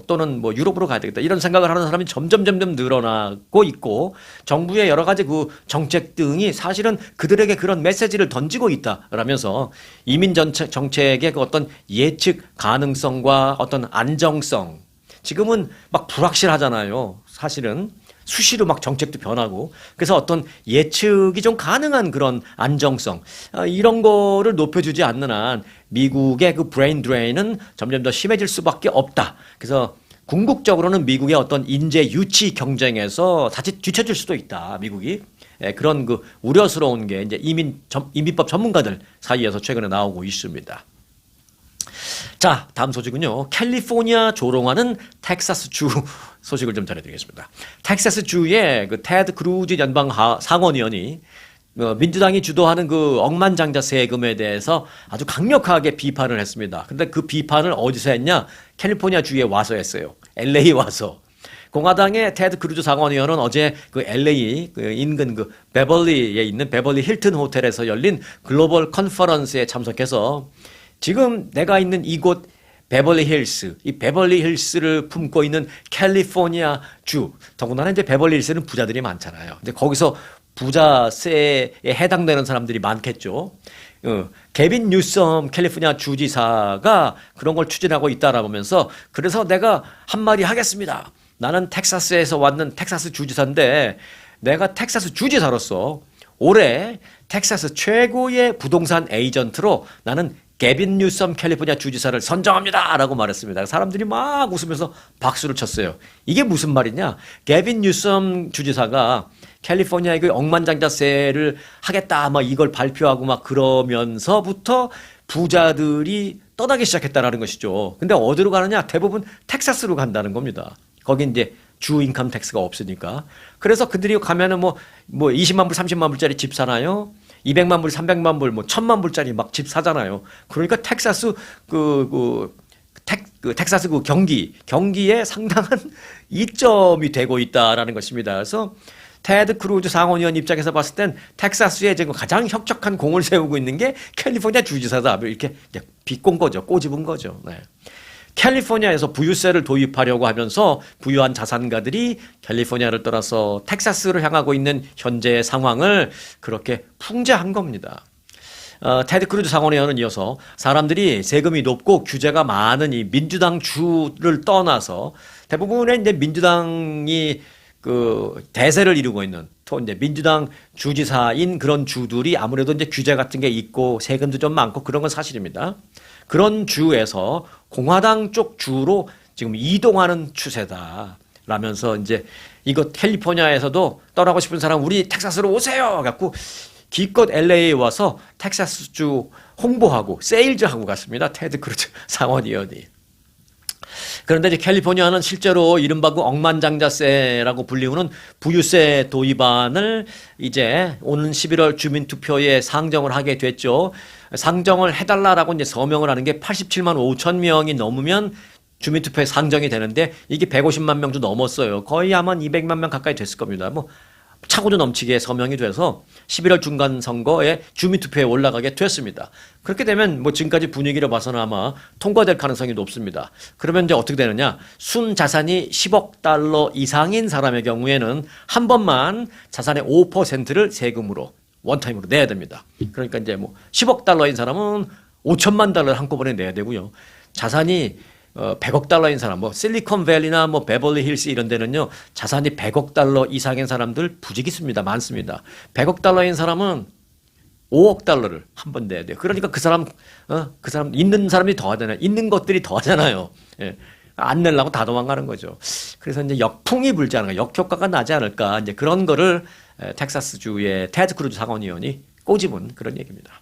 [SPEAKER 1] 또는 유럽으로 가야 되겠다. 이런 생각을 하는 사람이 점점 늘어나고 있고 정부의 여러 가지 정책 등이 사실은 그들에게 그런 메시지를 던지고 있다라면서 이민 정책의 어떤 예측 가능성과 어떤 안정성 지금은 막 불확실하잖아요. 사실은 수시로 막 정책도 변하고 그래서 어떤 예측이 좀 가능한 그런 안정성 이런 거를 높여주지 않는 한 미국의 브레인 드레인은 점점 더 심해질 수밖에 없다. 그래서 궁극적으로는 미국의 어떤 인재 유치 경쟁에서 다시 뒤처질 수도 있다. 미국이 그런 우려스러운 게 이제 이민법 전문가들 사이에서 최근에 나오고 있습니다. 자, 다음 소식은요. 캘리포니아 조롱하는 텍사스주 소식을 좀 전해드리겠습니다. 텍사스주의 테드 크루즈 연방 상원의원이 민주당이 주도하는 억만장자 세금에 대해서 아주 강력하게 비판을 했습니다. 근데 그 비판을 어디서 했냐? 캘리포니아 주에 와서 했어요. LA 와서. 공화당의 테드 크루즈 상원의원은 어제 LA 인근 베벌리에 있는 베벌리 힐튼 호텔에서 열린 글로벌 컨퍼런스에 참석해서 지금 내가 있는 이곳 베벌리 힐스, 이 베벌리 힐스를 품고 있는 캘리포니아 주, 더군다나 이제 베벌리 힐스는 부자들이 많잖아요. 근데 거기서 부자세에 해당되는 사람들이 많겠죠. 게빈 뉴섬 캘리포니아 주지사가 그런 걸 추진하고 있다라면서 그래서 내가 한마디 하겠습니다. 나는 텍사스에서 왔는 텍사스 주지사인데 내가 텍사스 주지사로서 올해 텍사스 최고의 부동산 에이전트로 나는 게빈 뉴섬 캘리포니아 주지사를 선정합니다 라고 말했습니다. 사람들이 막 웃으면서 박수를 쳤어요. 이게 무슨 말이냐? 게빈 뉴섬 주지사가 캘리포니아의 억만장자세를 하겠다 막 이걸 발표하고 막 그러면서부터 부자들이 떠나기 시작했다라는 것이죠. 근데 어디로 가느냐? 대부분 텍사스로 간다는 겁니다. 거긴 이제 주 인컴 텍스가 없으니까. 그래서 그들이 가면은 20만 불, 30만 불짜리 집 사나요? 200만 불, 300만 불, 1000만 불짜리 막 집 사잖아요. 그러니까 텍사스 텍사스 경기에 상당한 이점이 되고 있다라는 것입니다. 그래서 테드 크루즈 상원의원 입장에서 봤을 땐 텍사스에 지금 가장 혁혁한 공을 세우고 있는 게 캘리포니아 주지사다. 이렇게 비꼰 거죠. 꼬집은 거죠. 네. 캘리포니아에서 부유세를 도입하려고 하면서 부유한 자산가들이 캘리포니아를 떠나서 텍사스를 향하고 있는 현재의 상황을 그렇게 풍자한 겁니다. 테드 크루즈 상원의원은 이어서 사람들이 세금이 높고 규제가 많은 이 민주당 주를 떠나서 대부분의 이제 민주당이 대세를 이루고 있는 또 이제 민주당 주지사인 그런 주들이 아무래도 이제 규제 같은 게 있고 세금도 좀 많고 그런 건 사실입니다. 그런 주에서 공화당 쪽 주로 지금 이동하는 추세다. 라면서 이제 이거 캘리포니아에서도 떠나고 싶은 사람 우리 텍사스로 오세요. 갖고 기껏 LA에 와서 텍사스 주 홍보하고 세일즈하고 갔습니다. 테드 크루즈 상원의원이. 그런데 이제 캘리포니아는 실제로 이른바 억만장자세라고 불리우는 부유세 도입안을 이제 오는 11월 주민투표에 상정을 하게 됐죠. 상정을 해달라라고 이제 서명을 하는 게 87만 5천 명이 넘으면 주민투표에 상정이 되는데 이게 150만 명도 넘었어요. 거의 아마 200만 명 가까이 됐을 겁니다. 차고도 넘치게 서명이 돼서 11월 중간 선거에 주민투표에 올라가게 됐습니다. 그렇게 되면 지금까지 분위기를 봐서는 아마 통과될 가능성이 높습니다. 그러면 이제 어떻게 되느냐? 순 자산이 10억 달러 이상인 사람의 경우에는 한 번만 자산의 5%를 세금으로 원타임으로 내야 됩니다. 그러니까 이제 10억 달러인 사람은 5천만 달러를 한꺼번에 내야 되고요. 자산이 100억 달러인 사람, 뭐 실리콘밸리나 뭐 베벌리 힐스 이런 데는요 자산이 100억 달러 이상인 사람들 부지기수입니다. 많습니다. 100억 달러인 사람은 5억 달러를 한 번 내야 돼요. 그러니까 그 사람 있는 사람이 더 하잖아요. 있는 것들이 더 하잖아요. 예. 안 내려고 다 도망가는 거죠. 그래서 이제 역풍이 불지 않을까, 역효과가 나지 않을까, 이제 그런 거를 텍사스주의 테드 크루즈 상원의원이 꼬집은 그런 얘기입니다.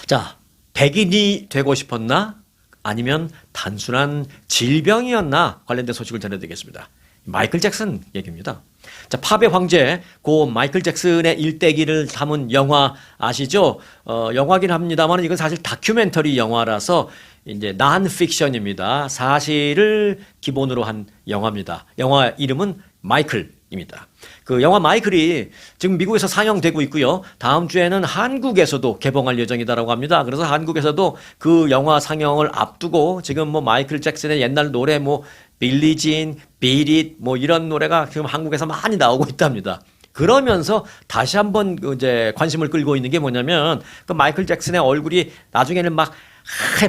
[SPEAKER 1] 자, 백인이 되고 싶었나? 아니면 단순한 질병이었나? 관련된 소식을 전해드리겠습니다. 마이클 잭슨 얘기입니다. 자, 팝의 황제, 고 마이클 잭슨의 일대기를 담은 영화 아시죠? 영화긴 합니다만 이건 사실 다큐멘터리 영화라서 이제 난픽션입니다. 사실을 기본으로 한 영화입니다. 영화 이름은 마이클입니다. 그 영화 마이클이 지금 미국에서 상영되고 있고요. 다음 주에는 한국에서도 개봉할 예정이다라고 합니다. 그래서 한국에서도 그 영화 상영을 앞두고 지금 뭐 마이클 잭슨의 옛날 노래 뭐 빌리진, 비릿 뭐 이런 노래가 지금 한국에서 많이 나오고 있답니다. 그러면서 다시 한번 이제 관심을 끌고 있는 게 뭐냐면 그 마이클 잭슨의 얼굴이 나중에는 막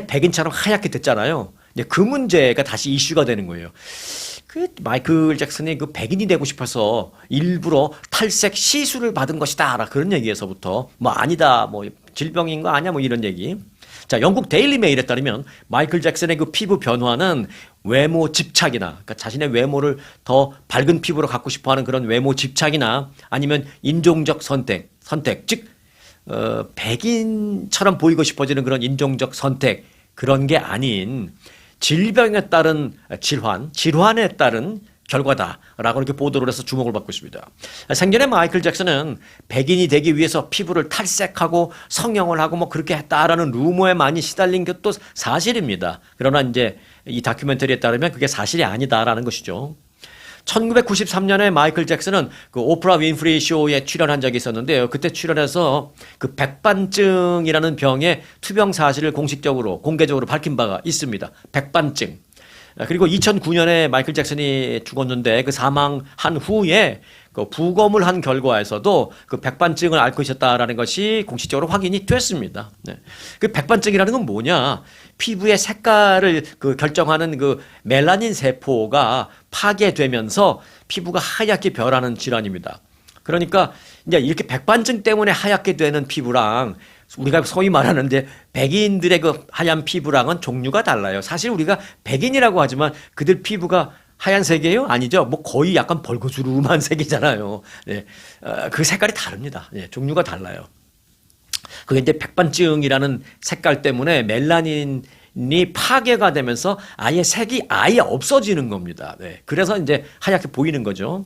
[SPEAKER 1] 백인처럼 하얗게 됐잖아요. 그 문제가 다시 이슈가 되는 거예요. 그 마이클 잭슨이 그 백인이 되고 싶어서 일부러 탈색 시술을 받은 것이다. 그런 얘기에서부터 뭐 아니다. 뭐 질병인 거 아니야. 뭐 이런 얘기. 자, 영국 데일리 메일에 따르면 마이클 잭슨의 그 피부 변화는 외모 집착이나, 그러니까 자신의 외모를 더 밝은 피부로 갖고 싶어 하는 그런 외모 집착이나 아니면 인종적 선택, 즉, 백인처럼 보이고 싶어지는 그런 인종적 선택, 그런 게 아닌 질병에 따른 질환에 따른 결과다라고 이렇게 보도를 해서 주목을 받고 있습니다. 생전에 마이클 잭슨은 백인이 되기 위해서 피부를 탈색하고 성형을 하고 뭐 그렇게 했다라는 루머에 많이 시달린 것도 사실입니다. 그러나 이제 이 다큐멘터리에 따르면 그게 사실이 아니다라는 것이죠. 1993년에 마이클 잭슨은 그 오프라 윈프리 쇼에 출연한 적이 있었는데요. 그때 출연해서 그 백반증이라는 병의 투병 사실을 공개적으로 밝힌 바가 있습니다. 백반증. 그리고 2009년에 마이클 잭슨이 죽었는데 그 사망한 후에 그 부검을 한 결과에서도 그 백반증을 앓고 있었다라는 것이 공식적으로 확인이 됐습니다. 네. 그 백반증이라는 건 뭐냐? 피부의 색깔을 그 결정하는 그 멜라닌 세포가 파괴되면서 피부가 하얗게 변하는 질환입니다. 그러니까 이제 이렇게 백반증 때문에 하얗게 되는 피부랑 우리가 소위 말하는 이제 백인들의 그 하얀 피부랑은 종류가 달라요. 사실 우리가 백인이라고 하지만 그들 피부가 하얀색이에요? 아니죠. 뭐 거의 약간 벌거주름한 색이잖아요. 네. 그 색깔이 다릅니다. 네. 종류가 달라요. 그게 이제 백반증이라는 색깔 때문에 멜라닌이 파괴가 되면서 아예 색이 아예 없어지는 겁니다. 네. 그래서 이제 하얗게 보이는 거죠.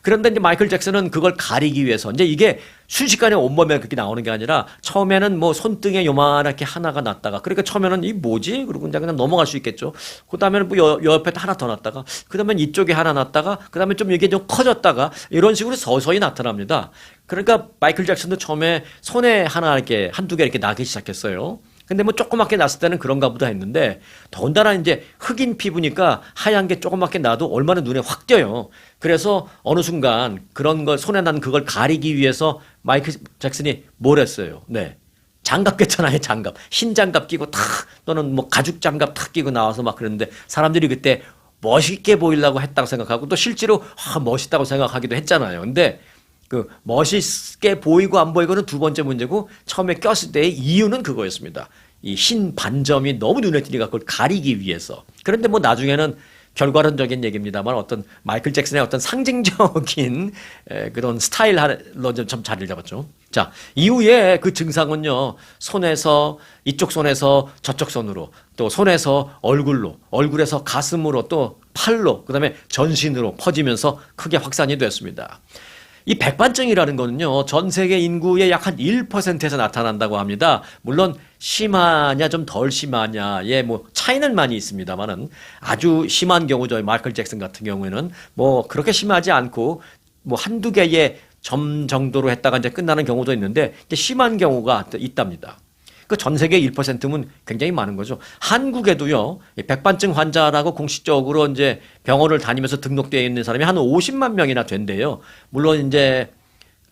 [SPEAKER 1] 그런데 이제 마이클 잭슨은 그걸 가리기 위해서 이제 이게 순식간에 온몸에 그렇게 나오는 게 아니라 처음에는 뭐 손등에 요만하게 하나가 났다가 그러니까 처음에는 이 뭐지? 그러고 이제 그냥 넘어갈 수 있겠죠. 그 다음에는 뭐 옆에 하나 더 났다가 그 다음에 이쪽에 하나 났다가 그 다음에 좀 이게 좀 커졌다가 이런 식으로 서서히 나타납니다. 그러니까 마이클 잭슨도 처음에 손에 하나 이렇게 한두 개 이렇게 나기 시작했어요. 근데 뭐 조그맣게 났을 때는 그런가 보다 했는데 더군다나 이제 흑인 피부니까 하얀 게 조그맣게 나도 얼마나 눈에 확 띄어요. 그래서 어느 순간 그런 걸 손에 난 그걸 가리기 위해서 마이클 잭슨이 뭘 했어요? 네. 장갑 꼈잖아요, 장갑. 흰 장갑 끼고 탁 또는 뭐 가죽 장갑 탁 끼고 나와서 막 그랬는데 사람들이 그때 멋있게 보이려고 했다고 생각하고 또 실제로 멋있다고 생각하기도 했잖아요. 근데 그 멋있게 보이고 안 보이고는 두 번째 문제고 처음에 꼈을 때의 이유는 그거였습니다. 이 흰 반점이 너무 눈에 띄니까 그걸 가리기 위해서. 그런데 뭐 나중에는 결과론적인 얘기입니다만 어떤 마이클 잭슨의 어떤 상징적인 그런 스타일로 좀 자리를 잡았죠. 자, 이후에 그 증상은요, 손에서 이쪽 손에서 저쪽 손으로 또 손에서 얼굴로, 얼굴에서 가슴으로 또 팔로, 그 다음에 전신으로 퍼지면서 크게 확산이 됐습니다. 이 백반증이라는 거는요, 전 세계 인구의 약 한 1%에서 나타난다고 합니다. 물론 심하냐 좀 덜 심하냐의 뭐 차이는 많이 있습니다만은 아주 심한 경우죠. 마이클 잭슨 같은 경우에는 뭐 그렇게 심하지 않고 뭐 한두 개의 점 정도로 했다가 이제 끝나는 경우도 있는데 이제 심한 경우가 있답니다. 그 전 세계 1%면 굉장히 많은 거죠. 한국에도요, 백반증 환자라고 공식적으로 이제 병원을 다니면서 등록되어 있는 사람이 한 50만 명이나 된대요. 물론 이제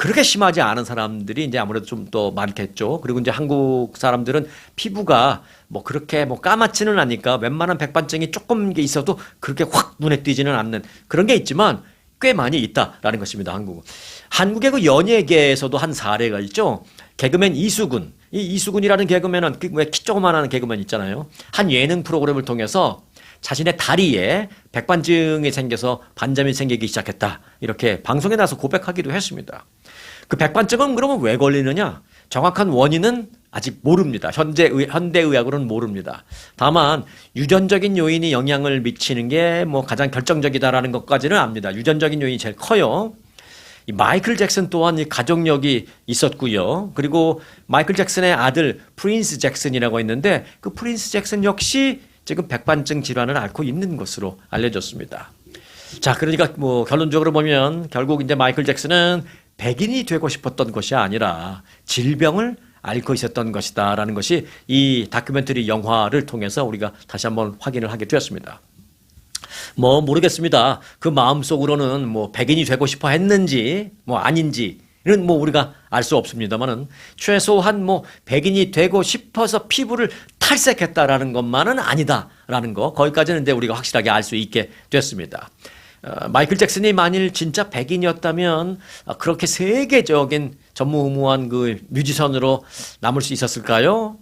[SPEAKER 1] 그렇게 심하지 않은 사람들이 이제 아무래도 좀 더 많겠죠. 그리고 이제 한국 사람들은 피부가 뭐 그렇게 뭐 까맣지는 않으니까 웬만한 백반증이 조금 게 있어도 그렇게 확 눈에 띄지는 않는 그런 게 있지만 꽤 많이 있다라는 것입니다. 한국은. 한국의 그 연예계에서도 한 사례가 있죠. 개그맨 이수근. 이 이수근이라는 개그맨은 왜 키 조그만한 개그맨 있잖아요. 한 예능 프로그램을 통해서 자신의 다리에 백반증이 생겨서 반점이 생기기 시작했다. 이렇게 방송에 나서 고백하기도 했습니다. 그 백반증은 그러면 왜 걸리느냐? 정확한 원인은 아직 모릅니다. 현대의학으로는 모릅니다. 다만 유전적인 요인이 영향을 미치는 게 뭐 가장 결정적이다라는 것까지는 압니다. 유전적인 요인이 제일 커요. 이 마이클 잭슨 또한 이 가족력이 있었고요. 그리고 마이클 잭슨의 아들 프린스 잭슨이라고 있는데 그 프린스 잭슨 역시 지금 백반증 질환을 앓고 있는 것으로 알려졌습니다. 자, 그러니까 뭐 결론적으로 보면 결국 이제 마이클 잭슨은 백인이 되고 싶었던 것이 아니라 질병을 앓고 있었던 것이다라는 것이 이 다큐멘터리 영화를 통해서 우리가 다시 한번 확인을 하게 되었습니다. 뭐 모르겠습니다. 그 마음속으로는 뭐 백인이 되고 싶어 했는지 뭐 아닌지는 뭐 우리가 알 수 없습니다만은 최소한 뭐 백인이 되고 싶어서 피부를 탈색했다라는 것만은 아니다라는 거 거기까지는 이제 우리가 확실하게 알 수 있게 됐습니다. 마이클 잭슨이 만일 진짜 백인이었다면 그렇게 세계적인 전무후무한 그 뮤지션으로 남을 수 있었을까요?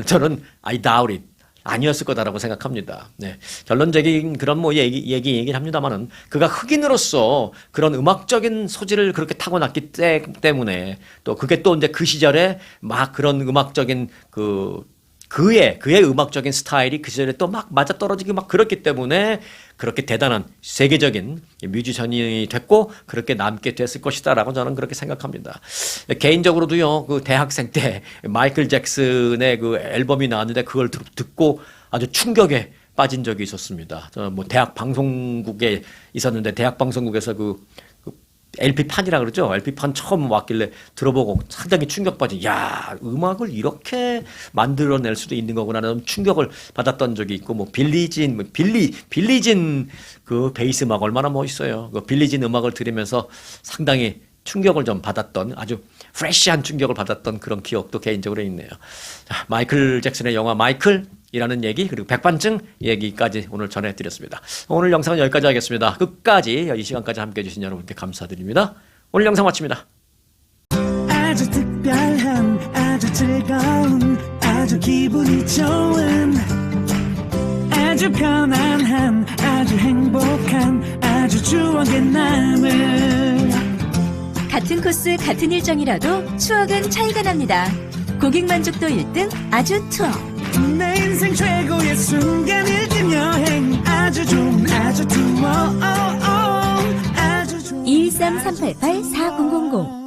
[SPEAKER 1] 저는 I doubt it. 아니었을 거다라고 생각합니다. 네. 결론적인 그런 뭐 얘기를 합니다만은 그가 흑인으로서 그런 음악적인 소질을 그렇게 타고났기 때문에 또 그게 또 이제 그 시절에 막 그런 음악적인 그의 음악적인 스타일이 그 시절에 또 막 맞아떨어지기 막 그렇기 때문에 그렇게 대단한 세계적인 뮤지션이 됐고 그렇게 남게 됐을 것이다라고 저는 그렇게 생각합니다. 개인적으로도요, 그 대학생 때 마이클 잭슨의 그 앨범이 나왔는데 그걸 듣고 아주 충격에 빠진 적이 있었습니다. 저는 뭐 대학 방송국에 있었는데 대학 방송국에서 그 LP판이라 그러죠. LP판 처음 왔길래 들어보고 상당히 충격받은, 야, 음악을 이렇게 만들어낼 수도 있는 거구나라는 충격을 받았던 적이 있고, 뭐, 빌리진 그 베이스 음악 얼마나 멋있어요. 그 빌리진 음악을 들으면서 상당히 충격을 좀 받았던 아주 프레시한 충격을 받았던 그런 기억도 개인적으로 있네요. 자, 마이클 잭슨의 영화 마이클이라는 얘기 그리고 백반증 얘기까지 오늘 전해드렸습니다. 오늘 영상은 여기까지 하겠습니다. 끝까지 이 시간까지 함께해 주신 여러분께 감사드립니다. 오늘 영상 마칩니다.
[SPEAKER 2] 아주 특별한 아주 즐거운 아주 기분이 좋은 아주 편안한 아주 행복한 아주 추억의 남을
[SPEAKER 3] 같은 코스 같은 일정이라도 추억은 차이가 납니다. 고객 만족도 1등 아주 투어.
[SPEAKER 2] 내 인생 최고의 순간 1등 여행 아주 좋은 아주 투어 아주 좋은
[SPEAKER 3] 213-388-4000